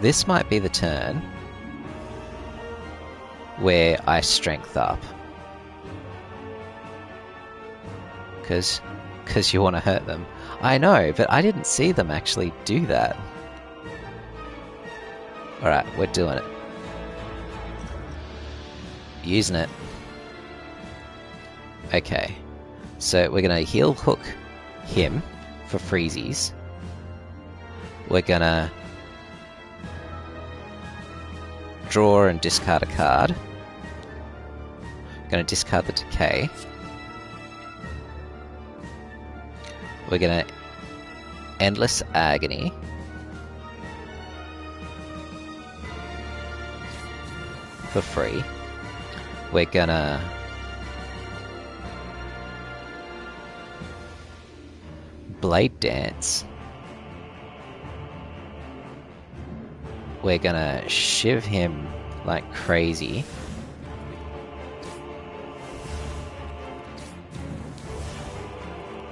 this might be the turn where I strength up. Because you want to hurt them. I know, but I didn't see them actually do that. Alright, we're doing it. Using it. Okay. So we're going to heal hook him for freezies. We're going to draw and discard a card. Going to discard the decay. We're going to Endless Agony. For free. We're gonna Blade Dance. We're gonna shiv him like crazy.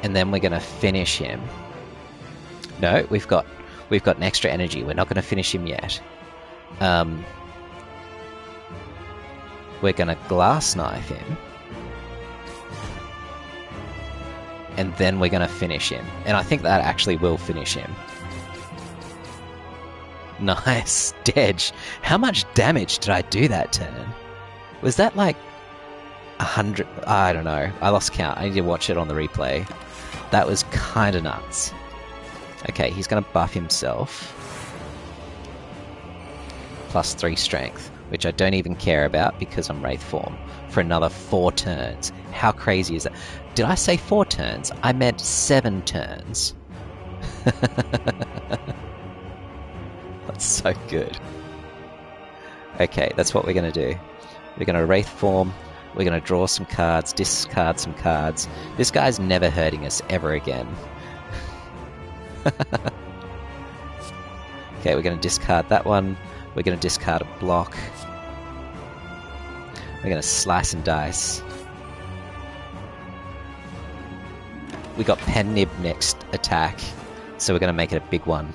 And then we're gonna finish him. No, we've got an extra energy. We're not gonna finish him yet. We're going to Glass Knife him. And then we're going to finish him. And I think that actually will finish him. Nice. Dedge. How much damage did I do that turn? Was that like 100? I don't know. I lost count. I need to watch it on the replay. That was kind of nuts. Okay, he's going to buff himself. +3 strength. Which I don't even care about because I'm Wraith Form, for another 4 turns. How crazy is that? Did I say 4 turns? I meant 7 turns. That's so good. Okay, that's what we're going to do. We're going to Wraith Form, we're going to draw some cards, discard some cards. This guy's never hurting us ever again. Okay, we're going to discard that one. We're going to discard a block. We're going to slice and dice. We got Pen Nib next attack, so we're going to make it a big one.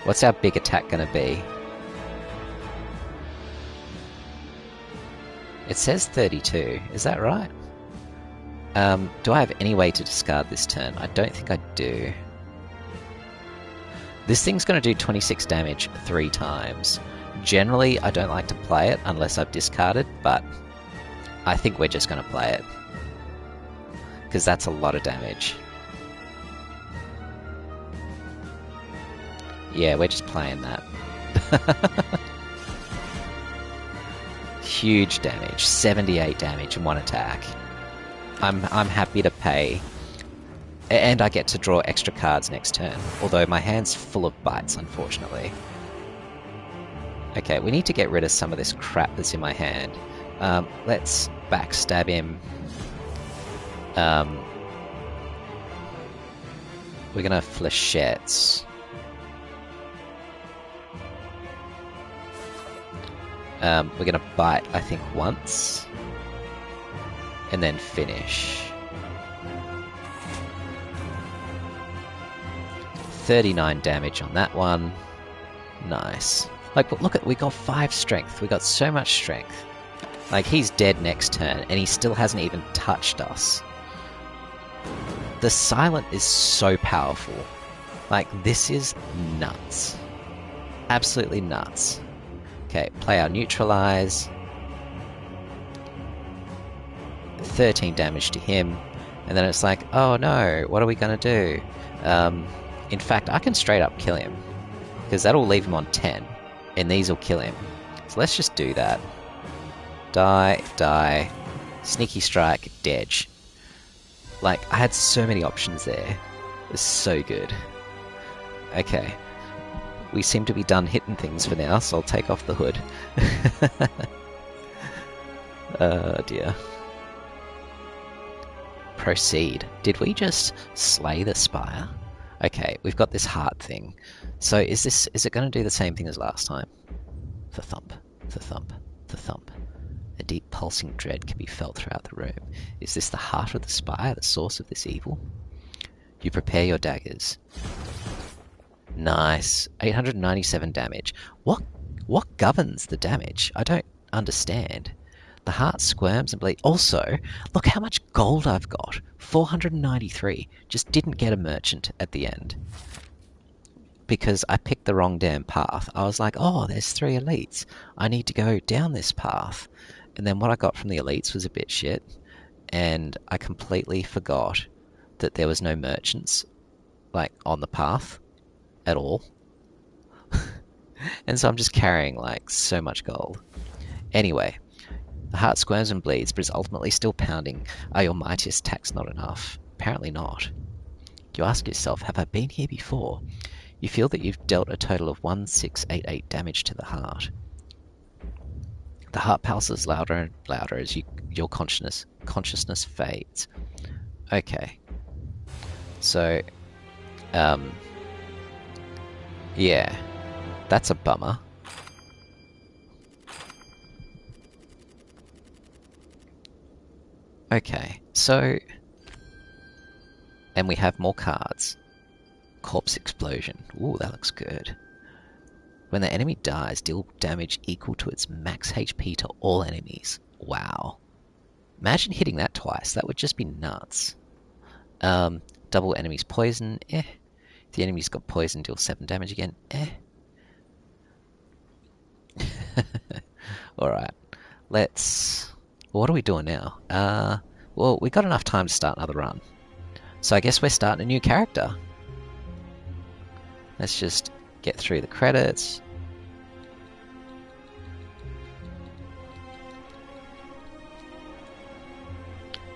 What's our big attack going to be? It says 32, is that right? Do I have any way to discard this turn? I don't think I do. This thing's going to do 26 damage 3 times. Generally, I don't like to play it unless I've discarded, but I think we're just going to play it. Because that's a lot of damage. Yeah, we're just playing that. Huge damage. 78 damage in 1 attack. I'm happy to pay. And I get to draw extra cards next turn. Although my hand's full of bites, unfortunately. Okay, we need to get rid of some of this crap that's in my hand. Let's backstab him. We're gonna Flechettes. We're gonna bite, I think, once. And then finish. 39 damage on that one. Nice. Like, but look at, we got 5 strength. We got so much strength. Like, he's dead next turn, and he still hasn't even touched us. The Silent is so powerful. Like, this is nuts. Absolutely nuts. Okay, play our Neutralize. 13 damage to him, And then it's like, oh no, what are we going to do? In fact, I can straight up kill him, because that'll leave him on 10, and these will kill him. So let's just do that. Die, die, sneaky strike, dodge. Like, I had so many options there. It was so good. Okay. We seem to be done hitting things for now, so I'll take off the hood. Oh dear. Proceed. Did we just slay the spire? Okay, we've got this heart thing. So is it going to do the same thing as last time? The thump, the thump, the thump. A deep pulsing dread can be felt throughout the room. Is this the heart of the spire, the source of this evil? You prepare your daggers. Nice. 897 damage. What governs the damage? I don't understand. The heart squirms and bleeds. Also, look how much gold I've got. 493. Just didn't get a merchant at the end. Because I picked the wrong damn path. I was like, oh, there's 3 elites. I need to go down this path. And then what I got from the elites was a bit shit. And I completely forgot that there was no merchants, like, on the path at all. And so I'm just carrying, like, so much gold. Anyway, the heart squirms and bleeds, but is ultimately still pounding. Are your mightiest attacks not enough? Apparently not. You ask yourself, have I been here before? You feel that you've dealt a total of 1688 damage to the heart. The heart pulses louder and louder as your consciousness fades. Okay. So, yeah, that's a bummer. Okay, so, and we have more cards. Corpse explosion. Ooh, that looks good. When the enemy dies, deal damage equal to its max HP to all enemies. Wow. Imagine hitting that twice. That would just be nuts. Double enemy's poison. Eh. If the enemy's got poison, deal 7 damage again. Eh. Alright. Let's... What are we doing now? Well, we got enough time to start another run. So I guess we're starting a new character. Let's just get through the credits.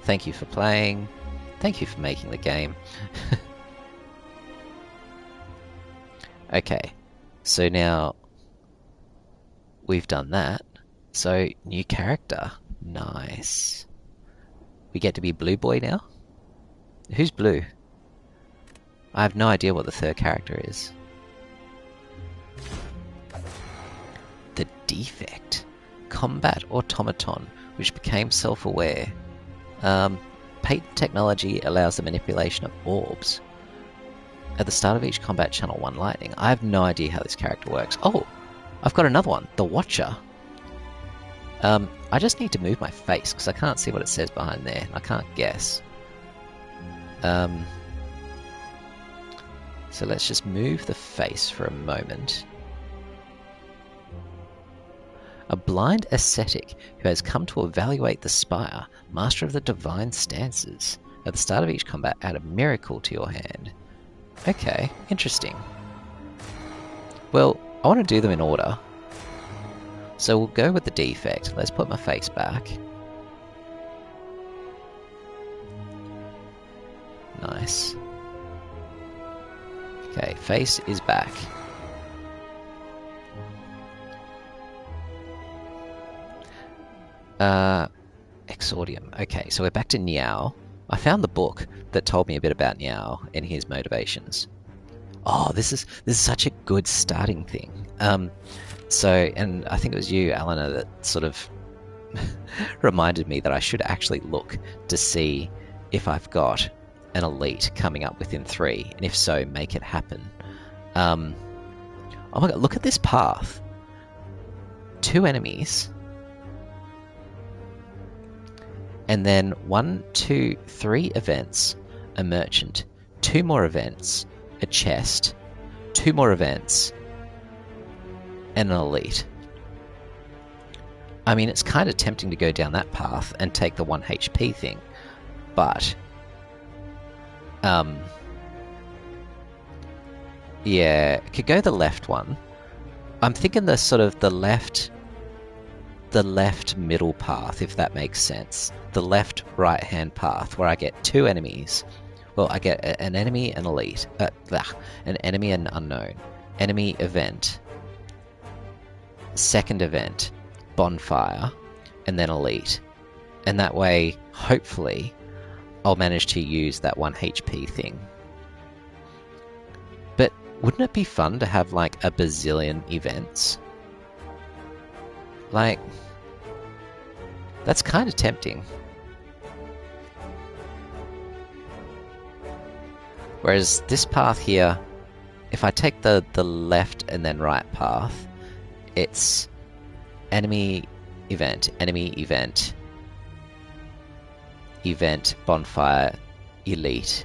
Thank you for playing. Thank you for making the game. Okay, so now we've done that. So, new character. Nice. We get to be Blue Boy now? Who's Blue? I have no idea what the third character is. The Defect. Combat automaton, which became self-aware. Patent technology allows the manipulation of orbs. At the start of each combat, channel 1 lightning. I have no idea how this character works. Oh, I've got another one. The Watcher. I just need to move my face because I can't see what it says behind there. I can't guess. So let's just move the face for a moment. A blind ascetic who has come to evaluate the spire, master of the divine stances. At the start of each combat, add a miracle to your hand. Okay, interesting. Well, I want to do them in order. So we'll go with the Defect. Let's put my face back. Nice. Okay, face is back. Exordium. Okay, so we're back to Niao. I found the book that told me a bit about Niao and his motivations. Oh, this is such a good starting thing. So, and I think it was you, Alana, that sort of reminded me that I should actually look to see if I've got an elite coming up within 3, and if so, make it happen. Oh my god, look at this path. 2 enemies. And then 1, 2, 3 events, a merchant. 2 more events, a chest. 2 more events, and an elite. I mean, it's kind of tempting to go down that path and take the 1 HP thing, but Um, yeah, could go the left one. I'm thinking the sort of the left middle path, if that makes sense. The left right hand path where I get two enemies. Well, I get an enemy and elite. An enemy and unknown. Enemy event. Second event. Bonfire. And then elite. And that way, hopefully, I'll manage to use that 1 HP thing. But wouldn't it be fun to have like a bazillion events? Like, that's kind of tempting. Whereas this path here, if I take the left and then right path, it's enemy, event, bonfire, elite.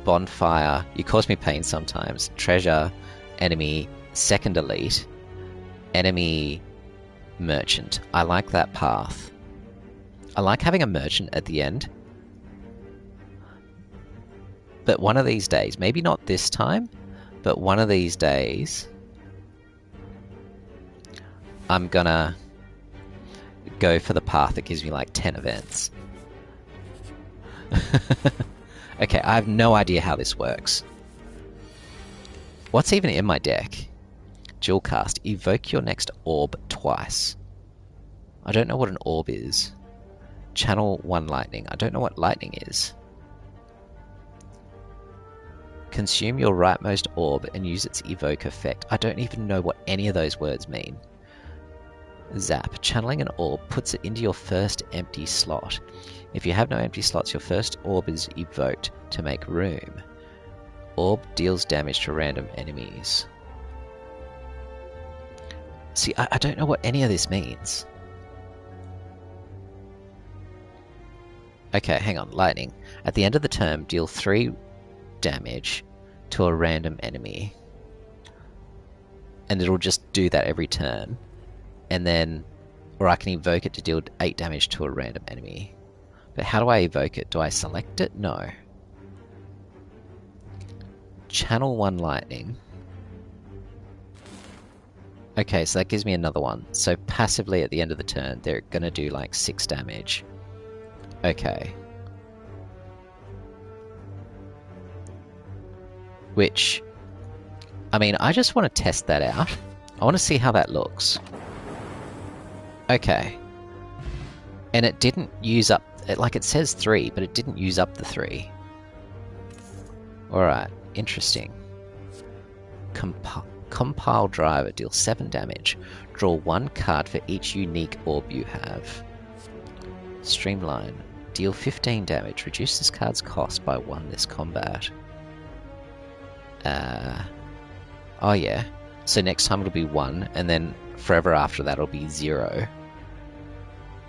Bonfire, you cause me pain sometimes. Treasure, enemy, second elite, enemy, merchant. I like that path. I like having a merchant at the end. But one of these days, maybe not this time, but one of these days, I'm gonna go for the path that gives me like 10 events. Okay, I have no idea how this works. What's even in my deck? Dual cast. Evoke your next orb twice. I don't know what an orb is. Channel 1 lightning. I don't know what lightning is. Consume your rightmost orb and use its evoke effect. I don't even know what any of those words mean. Zap. Channeling an orb puts it into your first empty slot. If you have no empty slots, your first orb is evoked to make room. Orb deals damage to random enemies. See, I don't know what any of this means. Okay, hang on. Lightning. At the end of the turn, deal 3 damage to a random enemy. And it'll just do that every turn. And then, or I can evoke it to deal 8 damage to a random enemy. But how do I evoke it? Do I select it? No. Channel 1 lightning. Okay, so that gives me another one. So passively at the end of the turn, they're going to do like 6 damage. Okay. Which, I mean, I just want to test that out. I want to see how that looks. Okay. And it didn't use up, like it says 3, but it didn't use up the 3. Alright, interesting. Compile driver, deal 7 damage. Draw 1 card for each unique orb you have. Streamline, deal 15 damage. Reduce this card's cost by 1 this combat. Oh yeah. So next time it'll be 1, and then forever after that it'll be 0.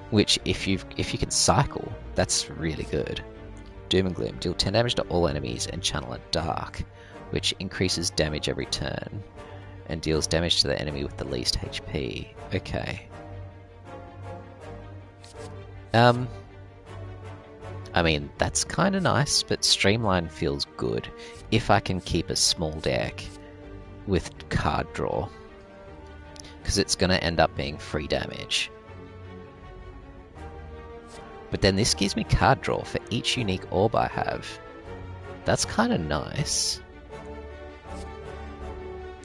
Which, if you can cycle, that's really good. Doom and Gloom, deal 10 damage to all enemies and channel a dark, which increases damage every turn, and deals damage to the enemy with the least HP. Okay. I mean, that's kind of nice, but Streamline feels good if I can keep a small deck with card draw, because it's going to end up being free damage. But then this gives me card draw for each unique orb I have. That's kind of nice.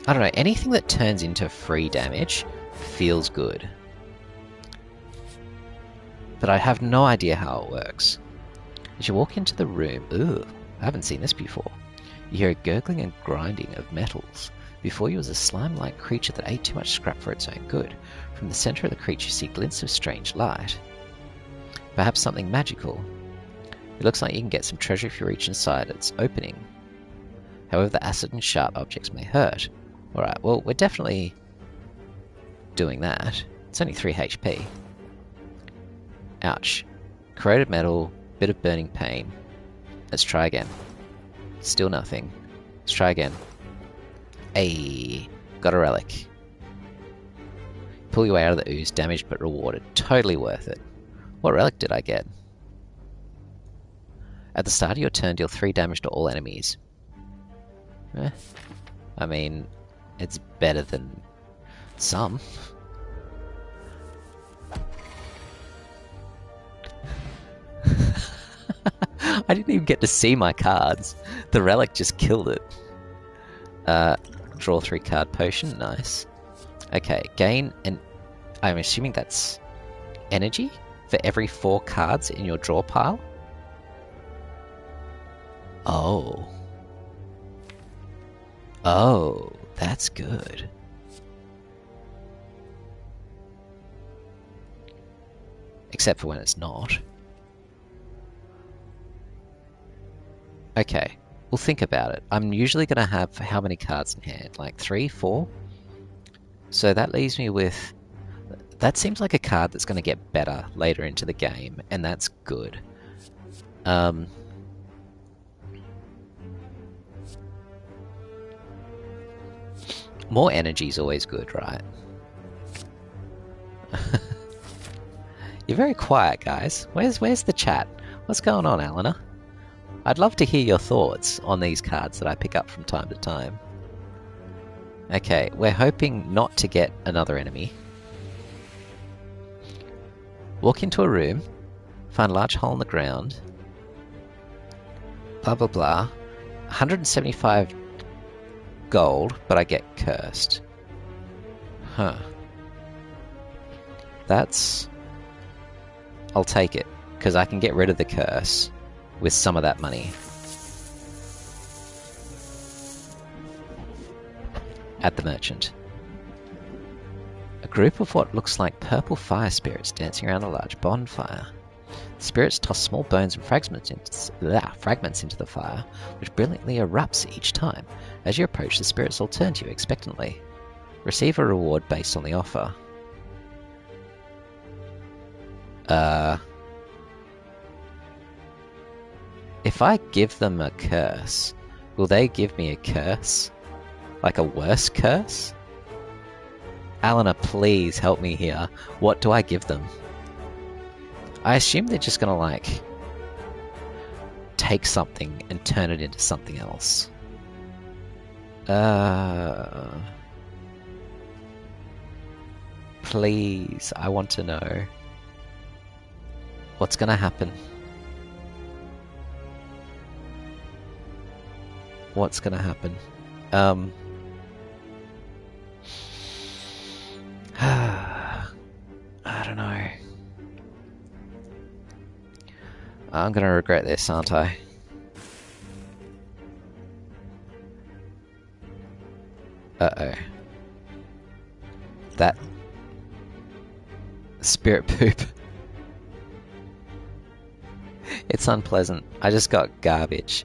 I don't know, anything that turns into free damage feels good. But I have no idea how it works. As you walk into the room, ooh, I haven't seen this before. You hear a gurgling and grinding of metals. Before you was a slime-like creature that ate too much scrap for its own good. From the center of the creature you see glints of strange light. Perhaps something magical. It looks like you can get some treasure if you reach inside its opening. However, the acid and sharp objects may hurt. Alright, well, we're definitely doing that. It's only 3 HP. Ouch. Corroded metal, bit of burning pain. Let's try again. Still nothing. Let's try again. Ayy, got a relic. Pull your way out of the ooze, damaged but rewarded. Totally worth it. What relic did I get? At the start of your turn, deal 3 damage to all enemies. I mean, it's better than some. I didn't even get to see my cards. The relic just killed it. Draw 3 card potion, nice. Okay, gain an... I'm assuming that's energy for every 4 cards in your draw pile? Oh. Oh, that's good. Except for when it's not. Okay, we'll think about it. I'm usually going to have how many cards in hand? Like 3, 4? So that leaves me with... That seems like a card that's going to get better later into the game, and that's good. More energy is always good, right? You're very quiet, guys. Where's the chat? What's going on, Alana? I'd love to hear your thoughts on these cards that I pick up from time to time. Okay, we're hoping not to get another enemy. Walk into a room, find a large hole in the ground, blah blah blah. 175 gold, but I get cursed. Huh. That's... I'll take it, because I can get rid of the curse with some of that money. At the merchant. A group of what looks like purple fire spirits dancing around a large bonfire. The spirits toss small bones and fragments into the fire, which brilliantly erupts each time. As you approach, the spirits all turn to you expectantly. Receive a reward based on the offer. If I give them a curse, will they give me a curse? Like a worse curse? Alana, please help me here. What do I give them? I assume they're just gonna, like, take something and turn it into something else. Please, I want to know. What's gonna happen? What's gonna happen? I don't know. I'm gonna regret this, aren't I? Uh-oh. That... spirit poop. It's unpleasant. I just got garbage.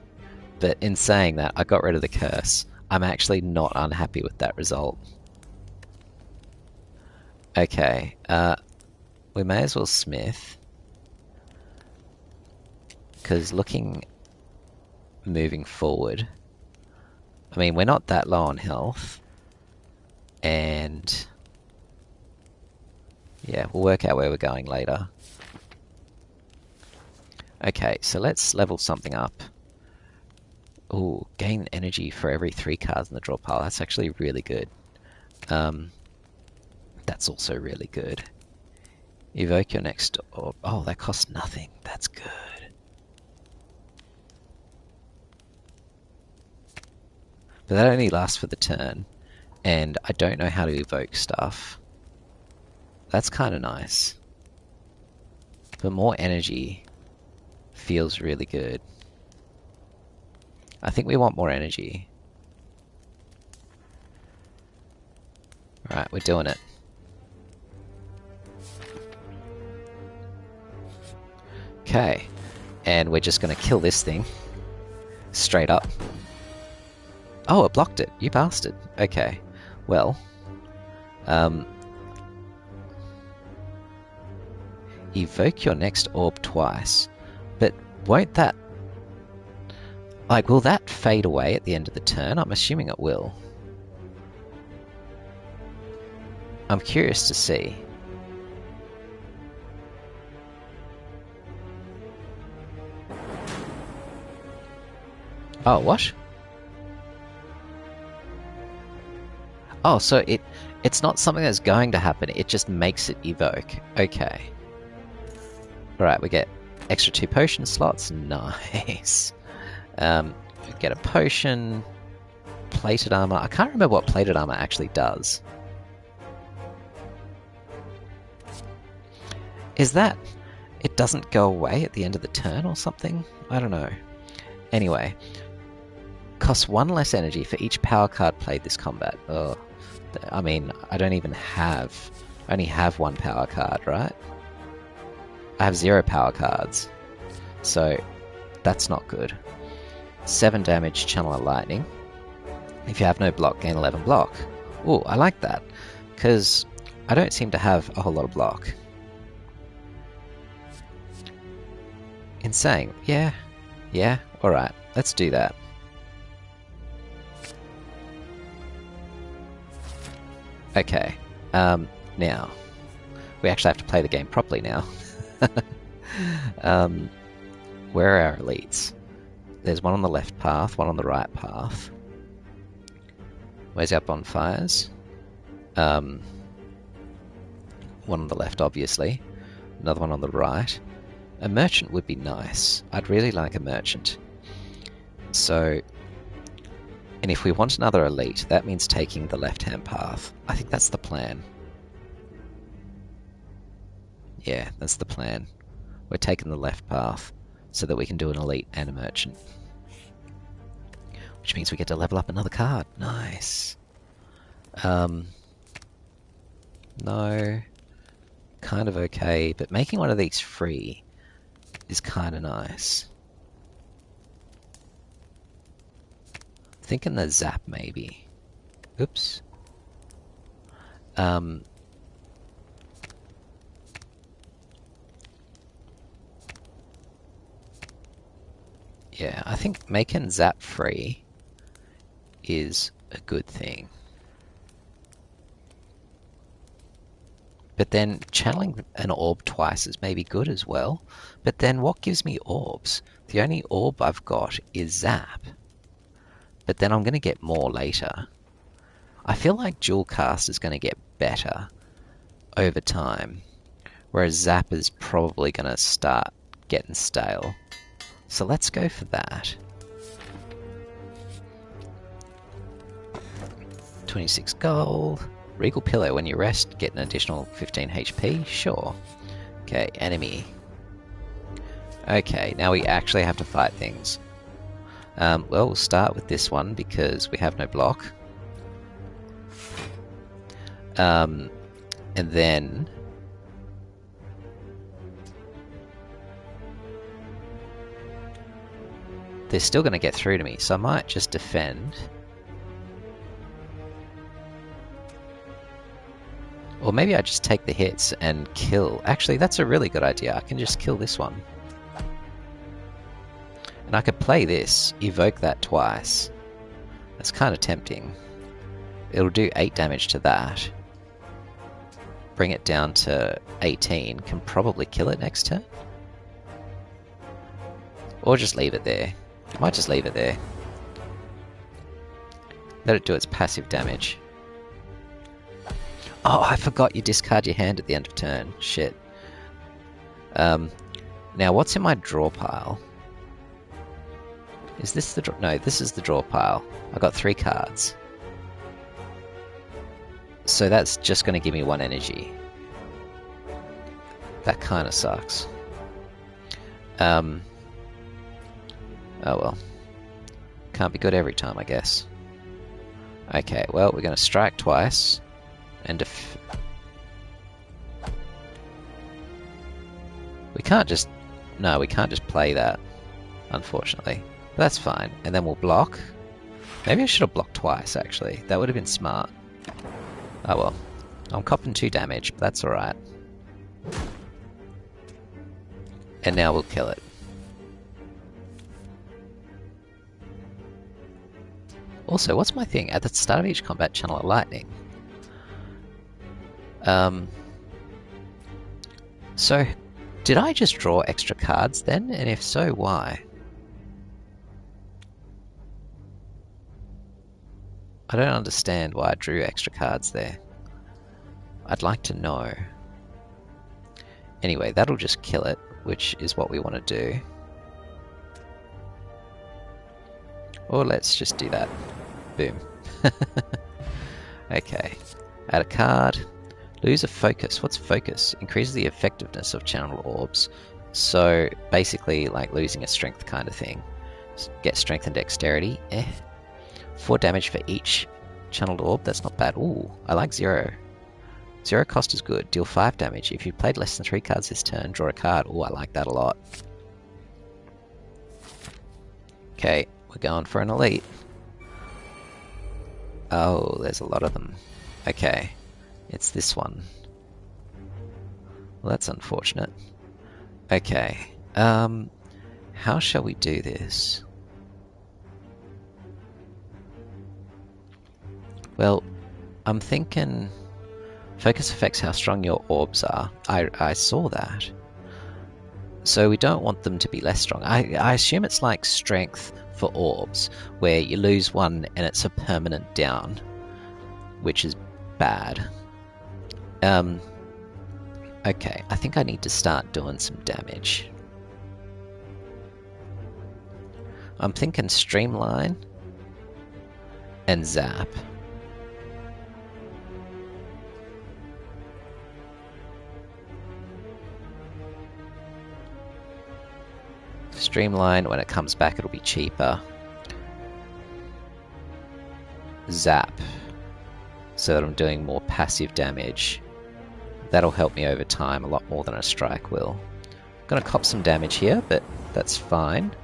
But in saying that, I got rid of the curse. I'm actually not unhappy with that result. Okay, we may as well smith. Because moving forward, I mean, we're not that low on health. And yeah, we'll work out where we're going later. Okay, so let's level something up. Ooh, gain energy for every 3 cards in the draw pile. That's actually really good. That's also really good. Evoke your next orb. Oh, that costs nothing. That's good. But that only lasts for the turn. And I don't know how to evoke stuff. That's kind of nice. But more energy feels really good. I think we want more energy. Alright, we're doing it. Okay. And we're just gonna kill this thing. Straight up. Oh, it blocked it. You bastard. Okay. Well. Evoke your next orb twice. But won't that... Like, will that fade away at the end of the turn? I'm assuming it will. I'm curious to see. Oh, what? Oh, so it's not something that's going to happen, it just makes it evoke. Okay. Alright, we get extra 2 potion slots. Nice. We get a potion. Plated armor. I can't remember what plated armor actually does. Is that it doesn't go away at the end of the turn or something? I don't know. Anyway. Costs 1 less energy for each power card played this combat. Oh, I mean, I don't even have... I only have 1 power card, right? I have 0 power cards. So, that's not good. 7 damage, channel of lightning. If you have no block, gain 11 block. Ooh, I like that. Because I don't seem to have a whole lot of block. Insane. Yeah. Yeah, alright. Let's do that. Okay. Now. We actually have to play the game properly now. Where are our elites? There's one on the left path, one on the right path. Where's our bonfires? One on the left, obviously. Another one on the right. A merchant would be nice. I'd really like a merchant. So, and if we want another elite, that means taking the left-hand path. I think that's the plan. Yeah, that's the plan. We're taking the left path so that we can do an elite and a merchant. Which means we get to level up another card. Nice. No. Kind of okay, but making one of these free is kind of nice. Thinking the zap, maybe. Oops. Yeah, I think making zap free is a good thing. But then channeling an orb twice is maybe good as well. But then what gives me orbs? The only orb I've got is zap. But then I'm going to get more later. I feel like dual cast is going to get better over time. Whereas zap is probably going to start getting stale. So let's go for that. 26 gold. Regal Pillow. When you rest, get an additional 15 HP. Sure. Okay, enemy. Okay, now we actually have to fight things. Well, we'll start with this one because we have no block. And then... they're still going to get through to me, so I might just defend. Or maybe I just take the hits and kill. Actually, that's a really good idea. I can just kill this one. And I could play this, evoke that twice. That's kind of tempting. It'll do 8 damage to that. Bring it down to 18. Can probably kill it next turn. Or just leave it there. Might just leave it there. Let it do its passive damage. Oh, I forgot you discard your hand at the end of turn. Shit. Now, what's in my draw pile? Is this the draw? No, this is the draw pile. I got 3 cards. So that's just going to give me 1 energy. That kind of sucks. Oh well. Can't be good every time, I guess. Okay, well, we're going to strike twice. And we can't just... No, we can't just play that, unfortunately. But that's fine. And then we'll block. Maybe I should have blocked twice, actually. That would have been smart. Oh well. I'm copping 2 damage, but that's alright. And now we'll kill it. Also, what's my thing? At the start of each combat, channel a lightning. So, did I just draw extra cards then? And if so, why? I don't understand why I drew extra cards there. I'd like to know. Anyway, that'll just kill it, which is what we want to do. Or let's just do that. Boom. Okay. Add a card. Lose a focus. What's focus? Increases the effectiveness of channel orbs. So basically like losing a strength kind of thing. Get strength and dexterity. 4 damage for each channeled orb. That's not bad. Ooh, I like 0. 0 cost is good. Deal 5 damage. If you played less than 3 cards this turn, draw a card. Ooh, I like that a lot. Okay, we're going for an elite. Oh, there's a lot of them. Okay, it's this one. Well, that's unfortunate. Okay, how shall we do this? Well, I'm thinking focus affects how strong your orbs are. I saw that. So we don't want them to be less strong. I assume it's like strength for orbs, where you lose one and it's a permanent down, which is bad. Okay, I think I need to start doing some damage. I'm thinking streamline and zap. Streamline, when it comes back it'll be cheaper. Zap, so that I'm doing more passive damage. That'll help me over time a lot more than a strike will. I'm gonna cop some damage here, but that's fine.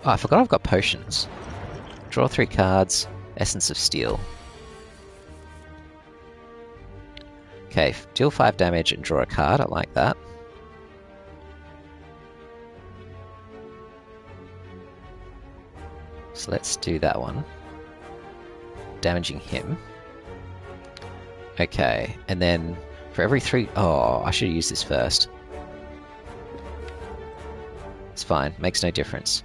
Oh, I forgot I've got potions. Draw 3 cards, Essence of Steel. Okay, deal 5 damage and draw a card, I like that. So let's do that one. Damaging him. Okay, and then for every 3... Oh, I should have used this first. It's fine, makes no difference.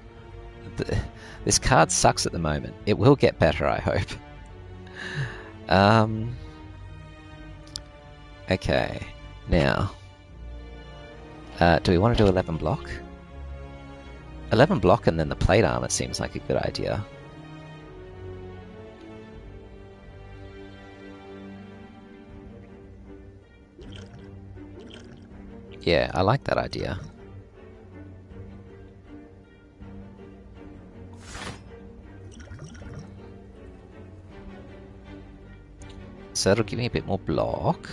This card sucks at the moment. It will get better, I hope. Okay, now... do we want to do 11 block? 11 block and then the plate armor seems like a good idea. Yeah, I like that idea. So that'll give me a bit more block.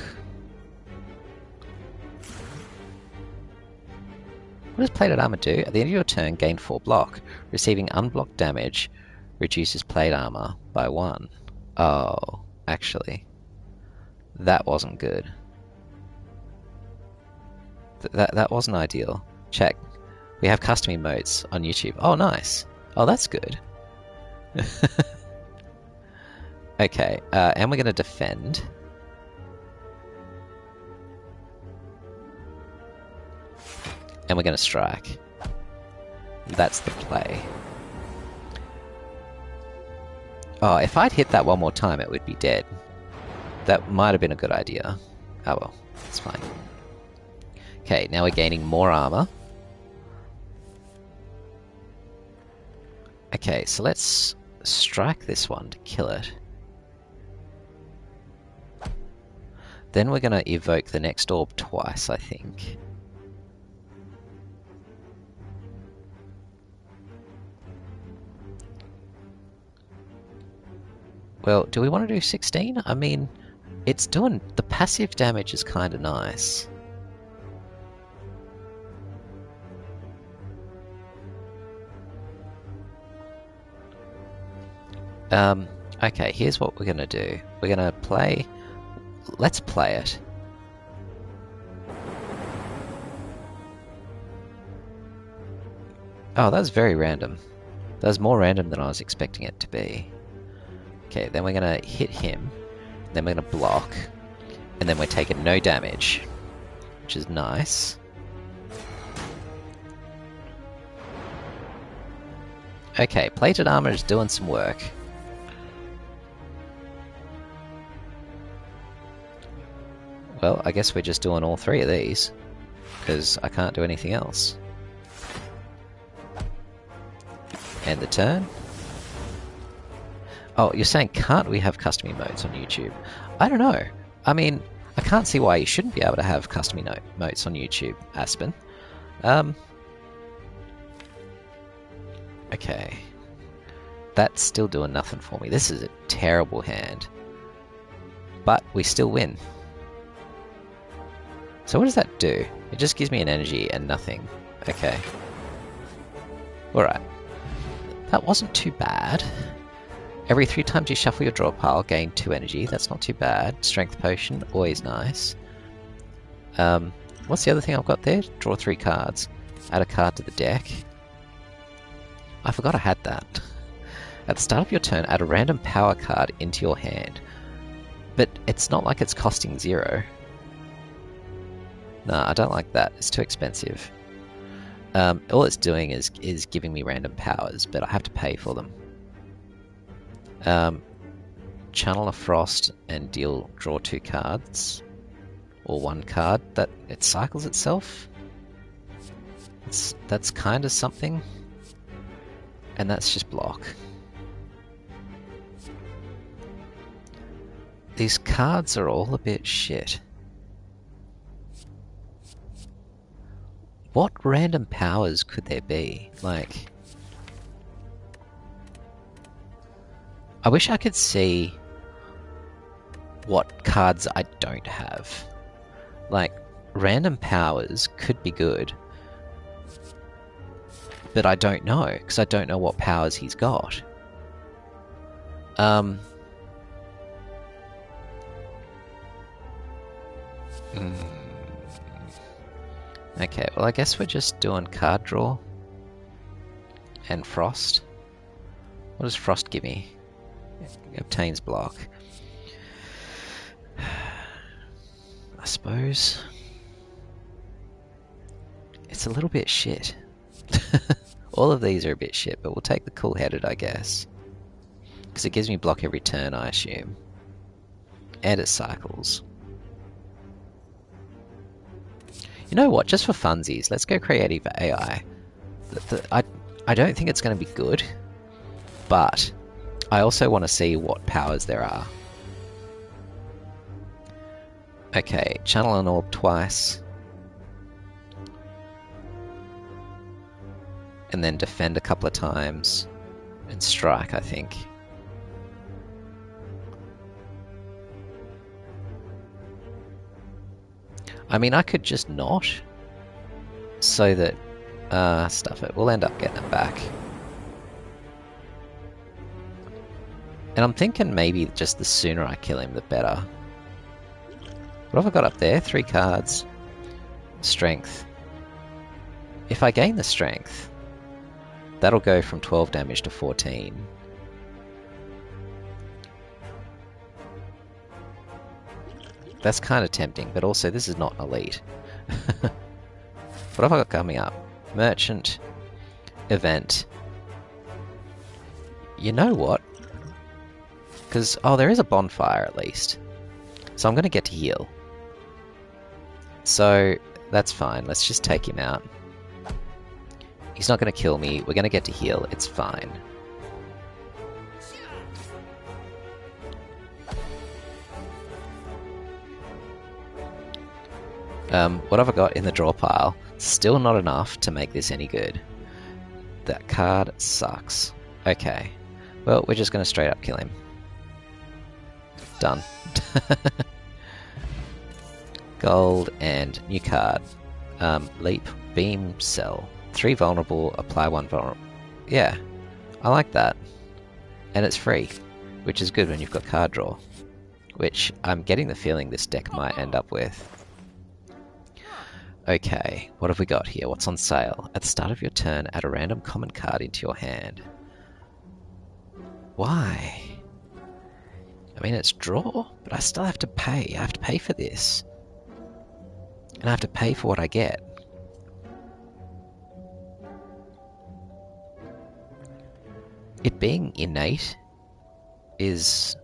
What does plated armor do? At the end of your turn, gain 4 block. Receiving unblocked damage reduces plate armor by 1. Oh, actually, that wasn't good. That wasn't ideal. Check. We have custom emotes on YouTube. Oh, nice. Oh, that's good. Okay, and we're going to defend. And we're going to strike. That's the play. Oh, if I'd hit that one more time, it would be dead. That might have been a good idea. Oh well, it's fine. Okay, now we're gaining more armor. Okay, so let's strike this one to kill it. Then we're going to evoke the next orb twice, I think. Well, do we want to do 16? I mean, it's doing... the passive damage is kind of nice. Okay, here's what we're going to do. We're going to play... Let's play it. Oh, that was very random. That was more random than I was expecting it to be. Okay, then we're going to hit him, then we're going to block, and then we're taking no damage, which is nice. Okay, plated armor is doing some work. Well, I guess we're just doing all three of these, because I can't do anything else. End the turn. Oh, you're saying can't we have custom emotes on YouTube? I don't know. I mean, I can't see why you shouldn't be able to have custom emotes on YouTube, Aspen. Okay. That's still doing nothing for me. This is a terrible hand. But we still win. So what does that do? It just gives me an energy and nothing. Okay. Alright. That wasn't too bad. Every 3 times you shuffle your draw pile, gain 2 energy. That's not too bad. Strength potion, always nice. What's the other thing I've got there? Draw 3 cards. Add a card to the deck. I forgot I had that. At the start of your turn, add a random power card into your hand. But it's not like it's costing 0. Nah, I don't like that. It's too expensive. All it's doing is giving me random powers, but I have to pay for them. Channel a Frost and draw 2 cards. Or 1 card. That it cycles itself. That's kind of something. And that's just block. These cards are all a bit shit. What random powers could there be? Like, I wish I could see what cards I don't have. Like, random powers could be good, but I don't know, because I don't know what powers he's got. Okay, well I guess we're just doing card draw and Frost. What does Frost give me? It obtains block. I suppose it's a little bit shit. All of these are a bit shit, but we'll take the cool-headed, I guess. Because it gives me block every turn, I assume. And it cycles. You know what, just for funsies, let's go creative AI. I don't think it's going to be good, but I also want to see what powers there are. Okay, channel an orb twice. And then defend a couple of times. And strike, I think. I mean, I could just not. So that... stuff it. We'll end up getting it back. And I'm thinking maybe just the sooner I kill him, the better. What have I got up there? 3 cards. Strength. If I gain the strength, that'll go from 12 damage to 14. That's kind of tempting, but also this is not an elite. What have I got coming up? Merchant. Event. You know what? Because, oh, there is a bonfire at least. So I'm going to get to heal. So, that's fine. Let's just take him out. He's not going to kill me. We're going to get to heal. It's fine. What have I got in the draw pile? Still not enough to make this any good. That card sucks. Okay. Well, we're just going to straight up kill him. Done. Gold and new card. Leap, beam, sell. 3 vulnerable, apply 1 vulnerable. Yeah, I like that. And it's free, which is good when you've got card draw. Which I'm getting the feeling this deck might end up with. Okay, what have we got here? What's on sale? At the start of your turn, add a random common card into your hand. Why? I mean, it's draw, but I still have to pay. I have to pay for this. And I have to pay for what I get. It being innate is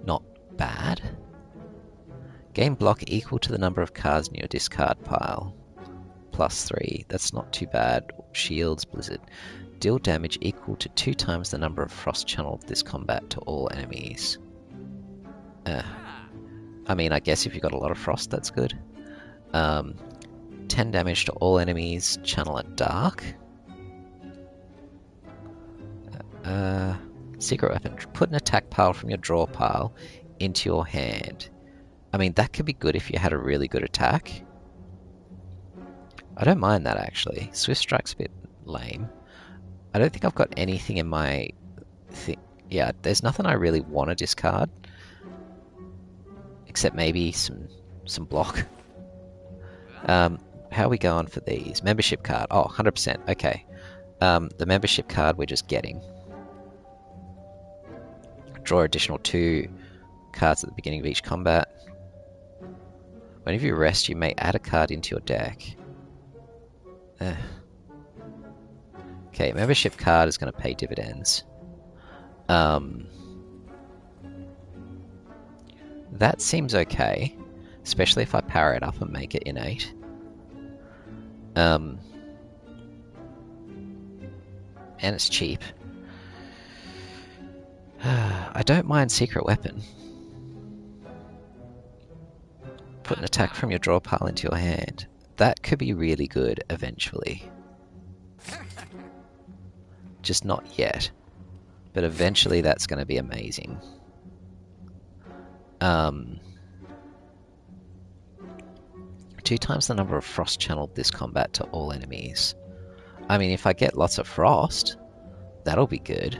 not bad. Gain block equal to the number of cards in your discard pile. +3. That's not too bad. Shields, Blizzard. Deal damage equal to 2 times the number of frost channel of this combat to all enemies. I mean, I guess if you've got a lot of frost, that's good. 10 damage to all enemies, channel at dark. Secret weapon. Put an attack pile from your draw pile into your hand. I mean, that could be good if you had a really good attack. I don't mind that, actually. Swift Strike's a bit lame. I don't think I've got anything in my thing. Yeah, there's nothing I really want to discard. Except maybe some block. How are we going for these? Membership card. Oh, 100%. Okay. The membership card we're just getting. Draw additional 2 cards at the beginning of each combat. Whenever you rest, you may add a card into your deck. Okay, membership card is going to pay dividends. That seems okay, especially if I power it up and make it innate. And it's cheap. I don't mind secret weapon. Put an attack from your draw pile into your hand. That could be really good eventually. Just not yet. But eventually that's going to be amazing. 2 times the number of frost channeled this combat to all enemies. I mean, if I get lots of frost, that'll be good.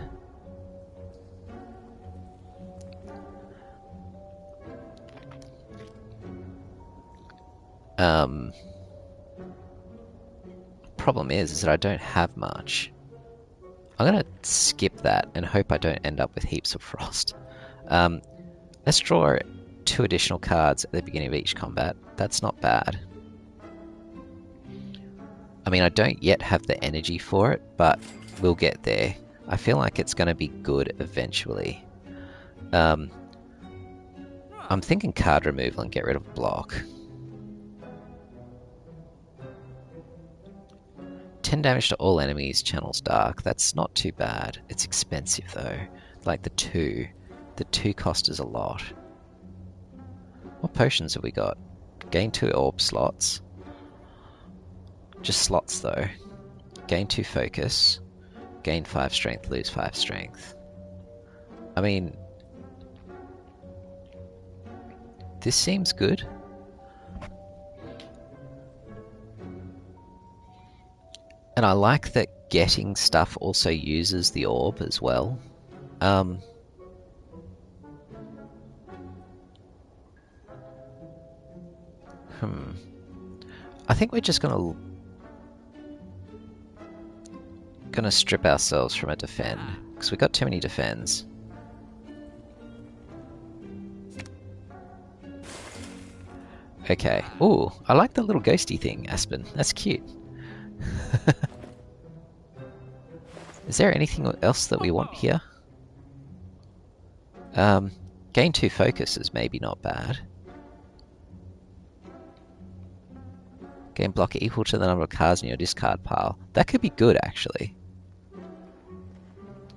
Problem is that I don't have much. I'm gonna skip that and hope I don't end up with heaps of frost. Let's draw 2 additional cards at the beginning of each combat. That's not bad. I mean, I don't yet have the energy for it, but we'll get there. I feel like it's going to be good eventually. I'm thinking card removal and get rid of block. 10 damage to all enemies, channels dark. That's not too bad. It's expensive though. Like the 2. The 2 cost is a lot. What potions have we got? Gain 2 orb slots. Just slots though. Gain 2 focus. Gain 5 strength, lose 5 strength. I mean, this seems good. And I like that getting stuff also uses the orb as well. I think we're just gonna strip ourselves from a defend, because we've got too many defends. Okay. Ooh, I like the little ghosty thing, Aspen. That's cute. Is there anything else that we want here? Gain 2 focus is maybe not bad. Gain block equal to the number of cards in your discard pile. That could be good, actually.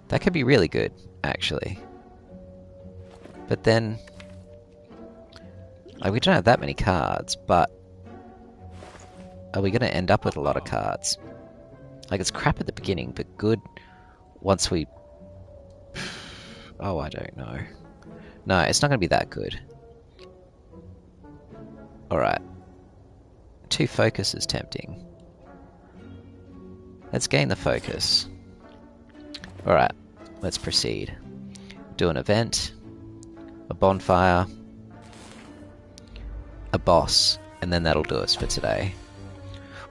That could be really good, actually. But then, like, we don't have that many cards, but are we going to end up with a lot of cards? Like, it's crap at the beginning, but good once we... Oh, I don't know. No, it's not going to be that good. Alright. 2 focus is tempting. Let's gain the focus. Alright, let's proceed. Do an event, a bonfire, a boss, and then that'll do us for today.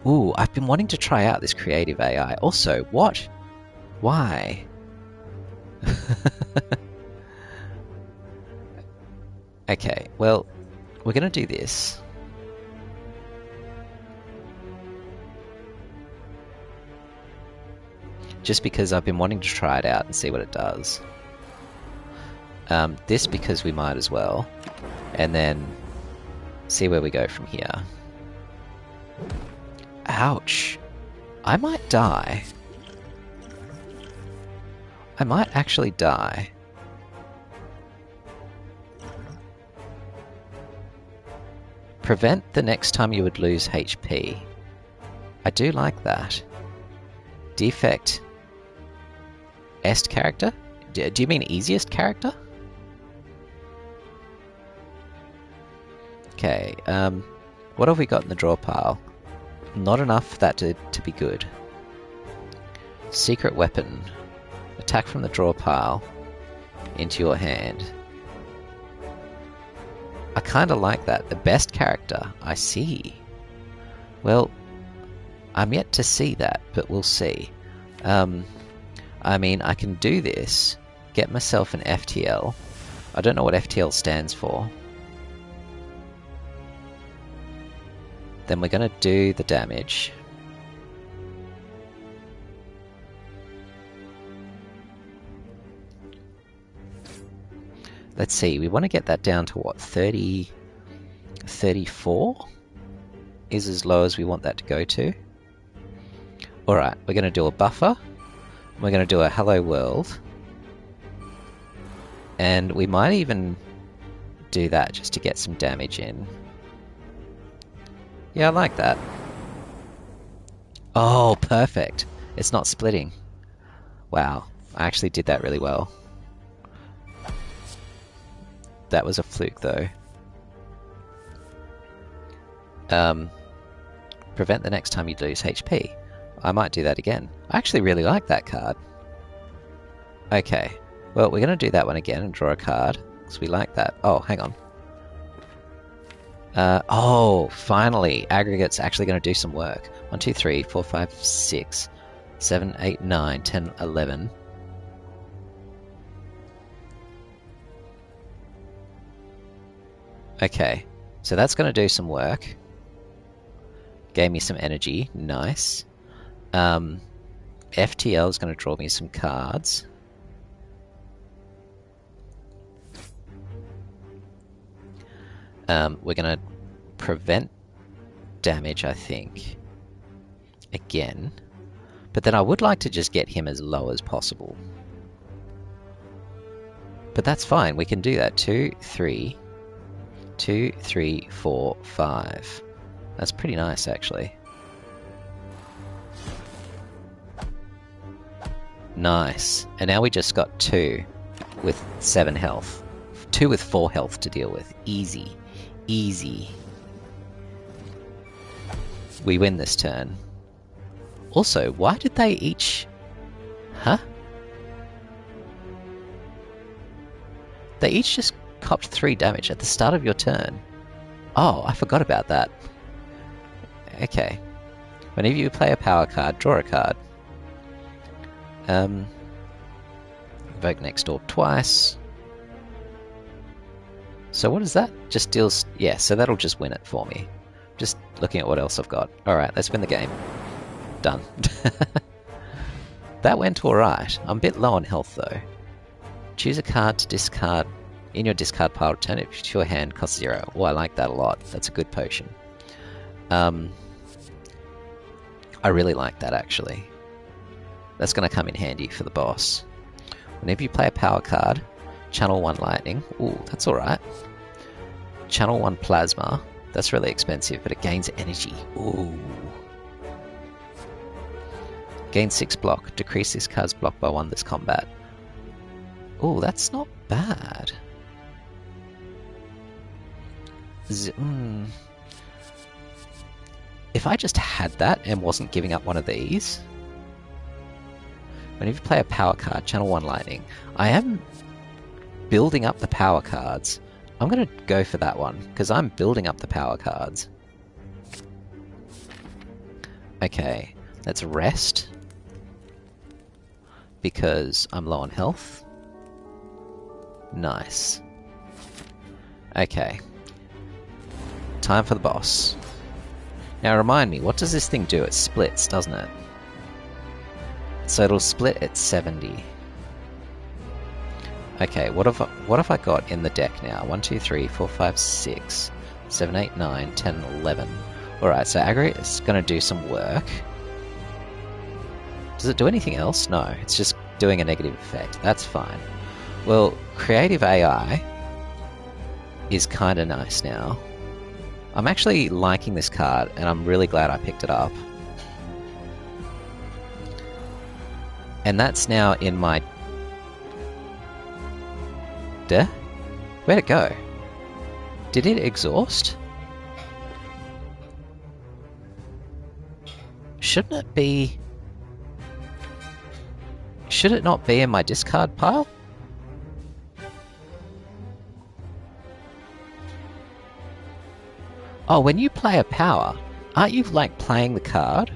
Ooh, I've been wanting to try out this creative AI. Also, what? Why? Okay, well, we're gonna do this. just because I've been wanting to try it out and see what it does. This because we might as well, and then see where we go from here. Ouch! I might die. I might actually die. Prevent the next time you would lose HP. I do like that. Defect. Est character? Do you mean easiest character? Okay, what have we got in the draw pile? Not enough for that to be good. Secret weapon. Attack from the draw pile into your hand. I kind of like that. The best character. I see. Well, I'm yet to see that, but we'll see. I mean, I can do this. Get myself an FTL. I don't know what FTL stands for. Then we're going to do the damage. Let's see, we want to get that down to what, 30, 34 is as low as we want that to go to. Alright, we're going to do a buffer. We're going to do a hello world. And we might even do that just to get some damage in. Yeah, I like that. Oh, perfect. It's not splitting. Wow, I actually did that really well. That was a fluke, though. Prevent the next time you lose HP. I might do that again. I actually really like that card. Okay, well, we're going to do that one again and draw a card, because we like that. Oh, hang on. Oh, finally! Aggregate's actually going to do some work. 1, 2, 3, 4, 5, 6, 7, 8, 9, 10, 11. Okay, so that's going to do some work. Gave me some energy. Nice. FTL is going to draw me some cards. We're going to prevent damage, I think, again. But then I would like to just get him as low as possible. But that's fine, we can do that. 2, 3, 2, 3, 4, 5. That's pretty nice, actually. Nice. And now we just got 2 with 7 health. 2 with 4 health to deal with. Easy. Easy. We win this turn. Also, why did they each... Huh? They each just copped 3 damage at the start of your turn. Oh, I forgot about that. Okay. Whenever you play a power card, draw a card. Invoke next door twice. So what is that? Just deals... Yeah, so that'll just win it for me. Just looking at what else I've got. Alright, let's win the game. Done. That went alright. I'm a bit low on health though. Choose a card to discard in your discard pile, return it to your hand, cost 0. Oh, I like that a lot. That's a good potion. I really like that actually. That's going to come in handy for the boss. Whenever you play a power card, channel 1 lightning. Ooh, that's alright. Channel 1 plasma. That's really expensive, but it gains energy. Ooh. Gain 6 block. Decrease this card's block by 1 this combat. Ooh, that's not bad. If I just had that and wasn't giving up one of these... Whenever you play a power card, channel 1 lightning. I am building up the power cards. I'm going to go for that one, because I'm building up the power cards. Okay, let's rest. Because I'm low on health. Nice. Okay. Time for the boss. Now remind me, what does this thing do? It splits, doesn't it? So it'll split at 70. Okay, what have I got in the deck now? 1, 2, 3, 4, 5, 6, 7, 8, 9, 10, 11. Alright, so aggregate is going to do some work. Does it do anything else? No, it's just doing a negative effect. That's fine. Well, creative AI is kind of nice now. I'm actually liking this card, and I'm really glad I picked it up. And that's now in my... Where'd it go? Did it exhaust? Shouldn't it be... Should it not be in my discard pile? Oh, when you play a power, aren't you, like, playing the card?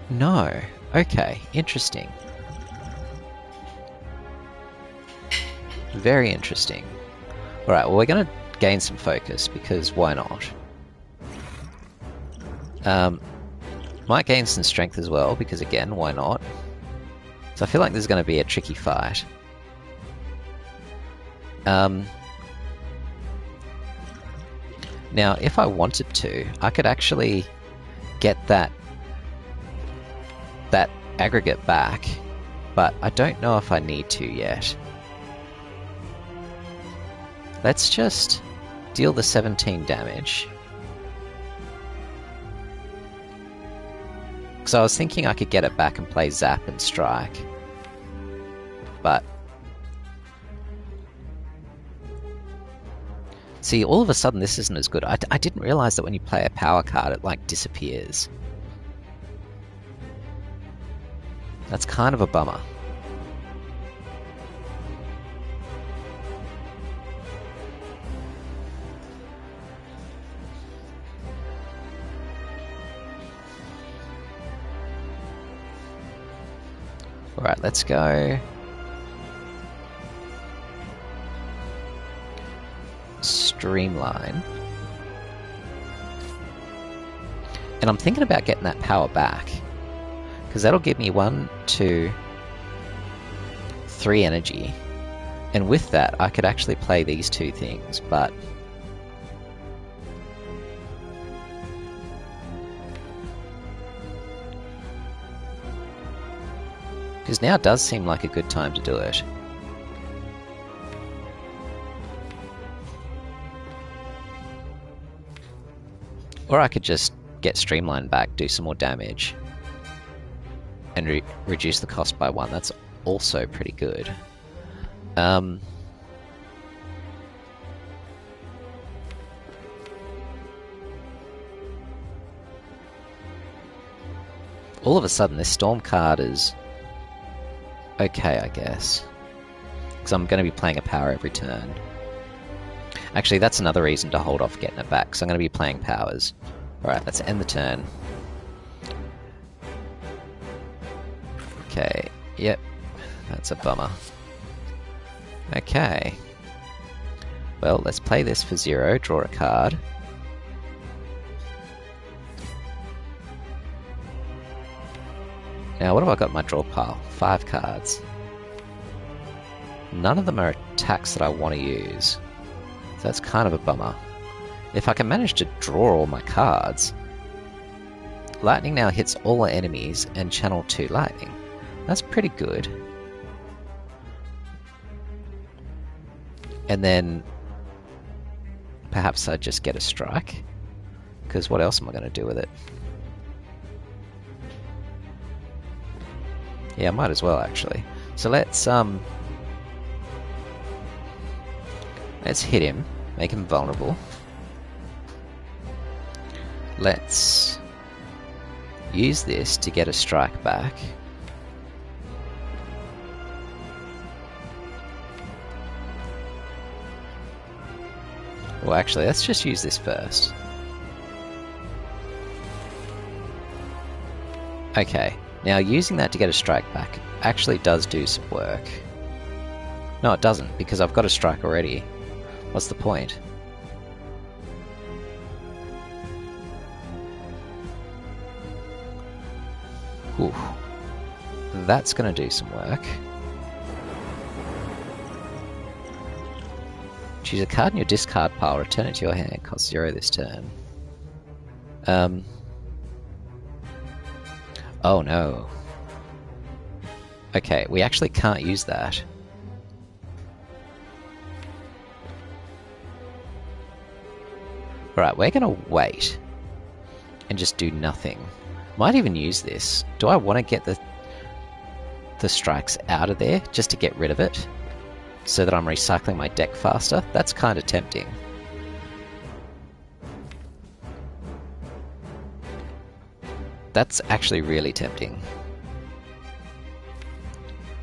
No. Okay, interesting. Very interesting. Alright, well, we're going to gain some focus, because why not? Might gain some strength as well, because again, why not? So I feel like this is going to be a tricky fight. Now, if I wanted to, I could actually get that aggregate back, but I don't know if I need to yet. Let's just deal the 17 damage. Because I was thinking I could get it back and play Zap and Strike. But... see, all of a sudden this isn't as good. I didn't realize that when you play a power card, it, like, disappears. That's kind of a bummer. Alright, let's go. Streamline. And I'm thinking about getting that power back. Because that'll give me 1, 2, 3 energy. And with that, I could actually play these two things, but... because now does seem like a good time to do it. Or I could just get Streamline back, do some more damage, and reduce the cost by 1. That's also pretty good. All of a sudden, this Storm card is okay, I guess. Because I'm going to be playing a power every turn. Actually, that's another reason to hold off getting it back, because I'm going to be playing powers. Alright, let's end the turn. Okay, yep. That's a bummer. Okay. Well, let's play this for 0, draw a card. Now, what have I got in my draw pile? 5 cards. None of them are attacks that I want to use. So that's kind of a bummer. If I can manage to draw all my cards... Lightning now hits all enemies and channel 2 lightning. That's pretty good. And then... perhaps I just get a strike? Because what else am I going to do with it? Yeah, I might as well, actually. So let's hit him, make him vulnerable. Let's use this to get a strike back. Well, actually, let's just use this first. Okay. Now, using that to get a strike back actually does do some work. No, it doesn't, because I've got a strike already. What's the point? Ooh. That's going to do some work. Choose a card in your discard pile, return it to your hand, cost 0 this turn. Oh no. Okay, we actually can't use that. Right, we're gonna wait and just do nothing. Might even use this. Do I want to get the strikes out of there just to get rid of it? So that I'm recycling my deck faster? That's kind of tempting. That's actually really tempting.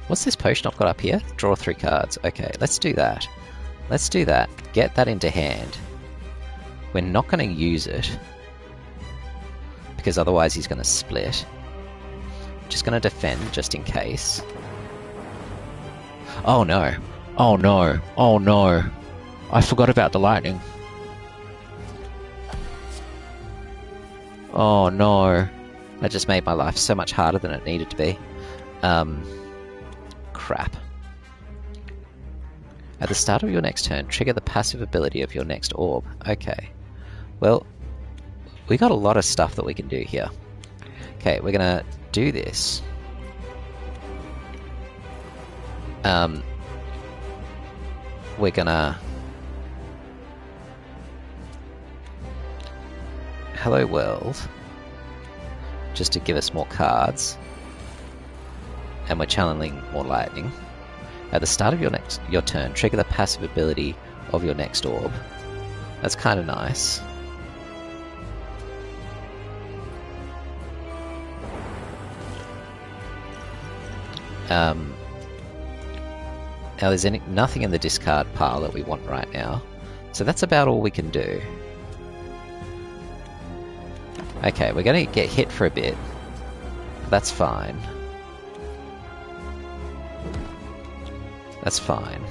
What's this potion I've got up here? Draw 3 cards. Okay, let's do that. Let's do that. Get that into hand. We're not going to use it, because otherwise he's going to split. Just going to defend, just in case. Oh no. Oh no. Oh no. I forgot about the lightning. Oh no. That just made my life so much harder than it needed to be. Crap. At the start of your next turn, trigger the passive ability of your next orb. Okay. Well, we got a lot of stuff that we can do here. Okay, we're gonna do this. We're gonna... Hello World. Just to give us more cards. And we're channeling more lightning. At the start of your turn, trigger the passive ability of your next orb. That's kind of nice. Now there's nothing in the discard pile that we want right now. So that's about all we can do. Okay, we're going to get hit for a bit. That's fine. That's fine.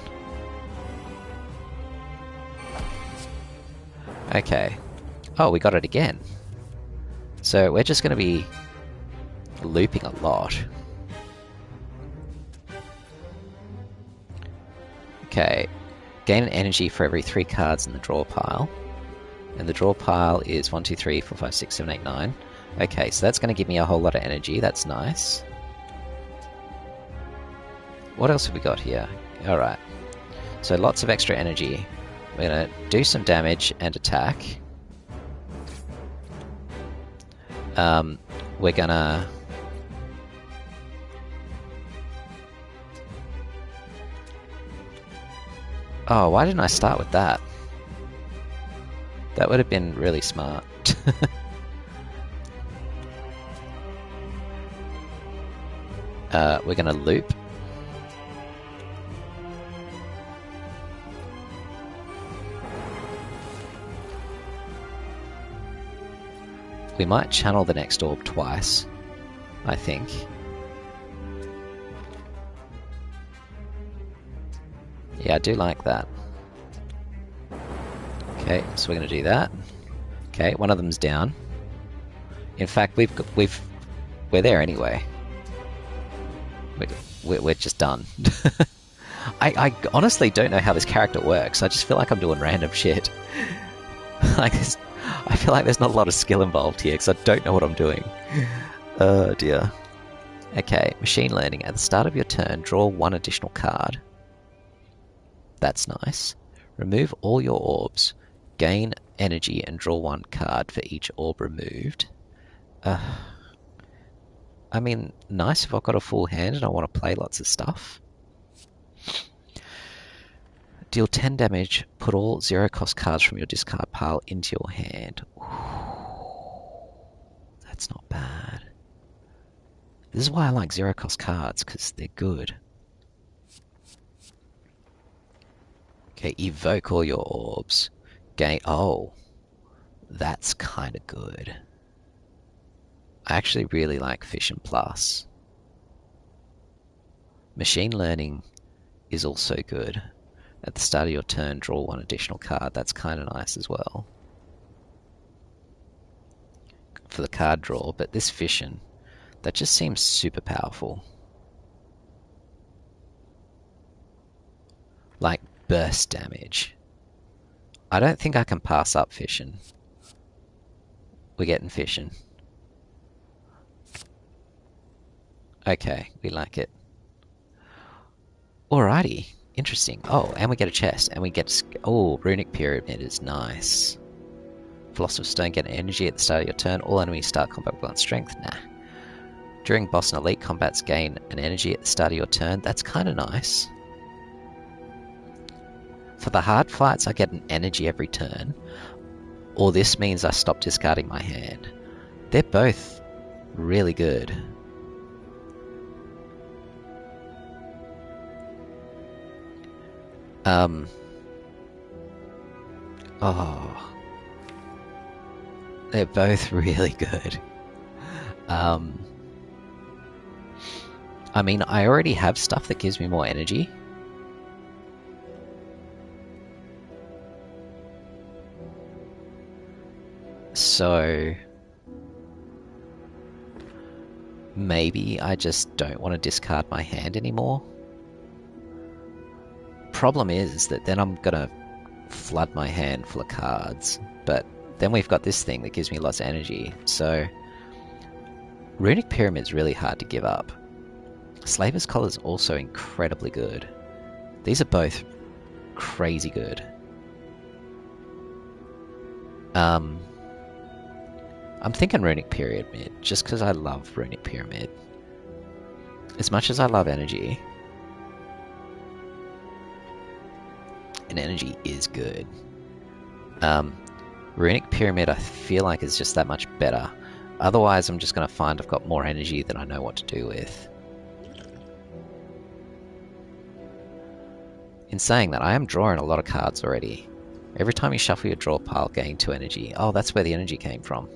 Okay. Oh, we got it again. So we're just going to be looping a lot. Okay. Gain an energy for every 3 cards in the draw pile. And the draw pile is 1, 2, 3, 4, 5, 6, 7, 8, 9. Okay, so that's going to give me a whole lot of energy. That's nice. What else have we got here? Alright. So lots of extra energy. We're going to do some damage and attack. We're going to... Oh, why didn't I start with that? That would have been really smart. We're going to loop. We might channel the next orb twice, I think. Yeah, I do like that. Okay, so we're going to do that. Okay, one of them's down. In fact, we're there anyway. We're just done. I honestly don't know how this character works. I just feel like I'm doing random shit. Like I feel like there's not a lot of skill involved here because I don't know what I'm doing. Oh dear. Okay, machine learning. At the start of your turn, draw 1 additional card. That's nice. Remove all your orbs. Gain energy and draw 1 card for each orb removed. I mean, nice if I've got a full hand and I want to play lots of stuff. Deal 10 damage, put all 0-cost cards from your discard pile into your hand. Ooh, that's not bad. This is why I like 0-cost cards, because they're good. Okay, evoke all your orbs. Gain... Oh, that's kind of good. I actually really like Fission Plus. Machine Learning is also good. At the start of your turn, draw 1 additional card. That's kind of nice as well. For the card draw, but this Fission, That just seems super powerful. Like burst damage. I don't think I can pass up Fission. We're getting Fission. Okay, we like it. Alrighty, interesting. Oh, and we get a chest, and we get... Oh, Runic Pyramid is nice. Philosopher's Stone, get energy at the start of your turn. All enemies start combat with 1 strength. Nah. During boss and elite combats, gain an energy at the start of your turn. That's kind of nice. For the hard fights, I get an energy every turn. Or this means I stop discarding my hand. They're both really good. Oh. They're both really good. I mean, I already have stuff that gives me more energy. So maybe I just don't want to discard my hand anymore. Problem is that then I'm gonna flood my hand full of cards, but then we've got this thing that gives me lots of energy, so Runic Pyramid's really hard to give up. Slaver's Collar is also incredibly good. These are both crazy good. I'm thinking Runic Pyramid, just because I love Runic Pyramid. As much as I love energy, and energy is good, Runic Pyramid I feel like is just that much better. Otherwise I'm just going to find I've got more energy than I know what to do with. In saying that, I am drawing a lot of cards already. Every time you shuffle your draw pile, gain 2 energy. Oh, that's where the energy came from.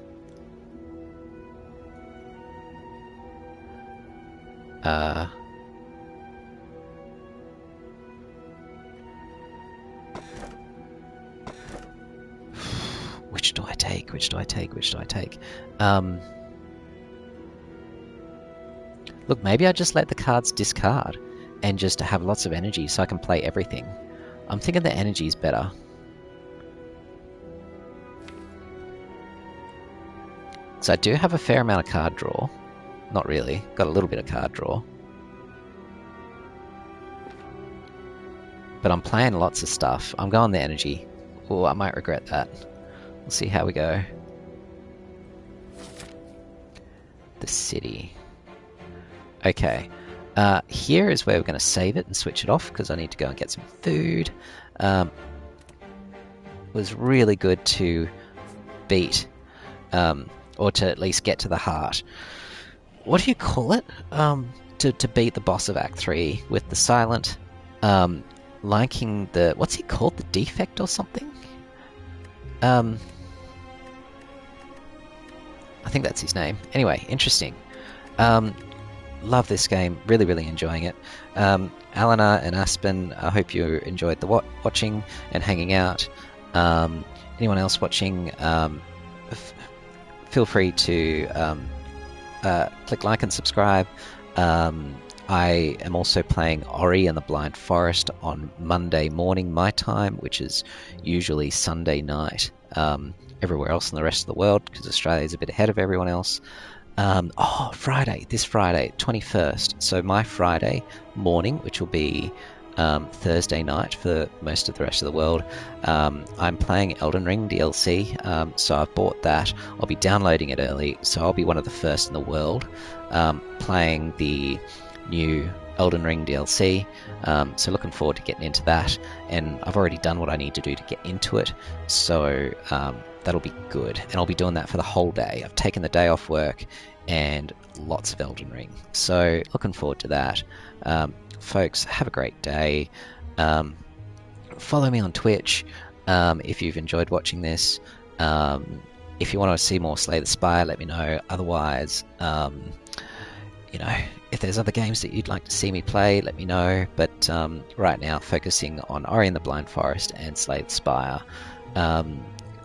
Which do I take? Which do I take? Which do I take? Look, maybe I just let the cards discard and just have lots of energy so I can play everything. I'm thinking the energy is better. So I do have a fair amount of card draw. Not really. Got a little bit of card draw. But I'm playing lots of stuff. I'm going the energy. Oh, I might regret that. We'll see how we go. The city. Okay. Here is where we're going to save it and switch it off because I need to go and get some food. It was really good to beat, or to at least get to the heart. What do you call it? To beat the boss of Act 3 with the silent, liking the... What's he called? The Defect or something? I think that's his name. Anyway, interesting. Love this game. Really, really enjoying it. Alana and Aspen, I hope you enjoyed the watching and hanging out. Anyone else watching, feel free to click like and subscribe. I am also playing Ori and the Blind Forest on Monday morning my time, which is usually Sunday night everywhere else in the rest of the world, because Australia is a bit ahead of everyone else. Friday, this Friday, 21st. So my Friday morning, which will be Thursday night for most of the rest of the world, I'm playing Elden Ring DLC, so I've bought that. I'll be downloading it early, so I'll be one of the first in the world playing the new Elden Ring DLC, so looking forward to getting into that, and I've already done what I need to do to get into it, so that'll be good, and I'll be doing that for the whole day. I've taken the day off work and lots of Elden Ring, so looking forward to that. Folks, have a great day. Follow me on Twitch if you've enjoyed watching this. If you want to see more Slay the Spire, let me know. Otherwise, you know, if there's other games that you'd like to see me play, let me know. But right now, focusing on Ori and the Blind Forest and Slay the Spire.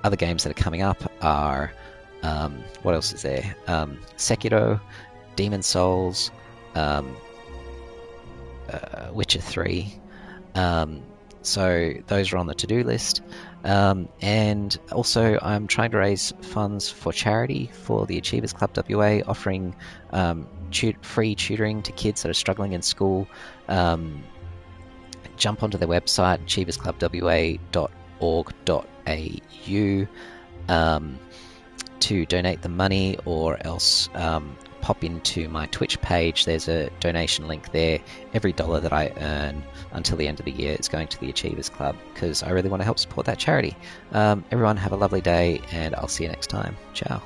Other games that are coming up are, what else is there? Sekiro, Demon Souls, Witcher 3. So those are on the to-do list. And also I'm trying to raise funds for charity for the Achievers Club WA, offering free tutoring to kids that are struggling in school. Jump onto their website, achieversclubwa.org.au, to donate the money, or else pop into my Twitch page. There's a donation link there. Every dollar that I earn until the end of the year is going to the Achievers Club, because I really want to help support that charity. Everyone have a lovely day, and I'll see you next time. Ciao.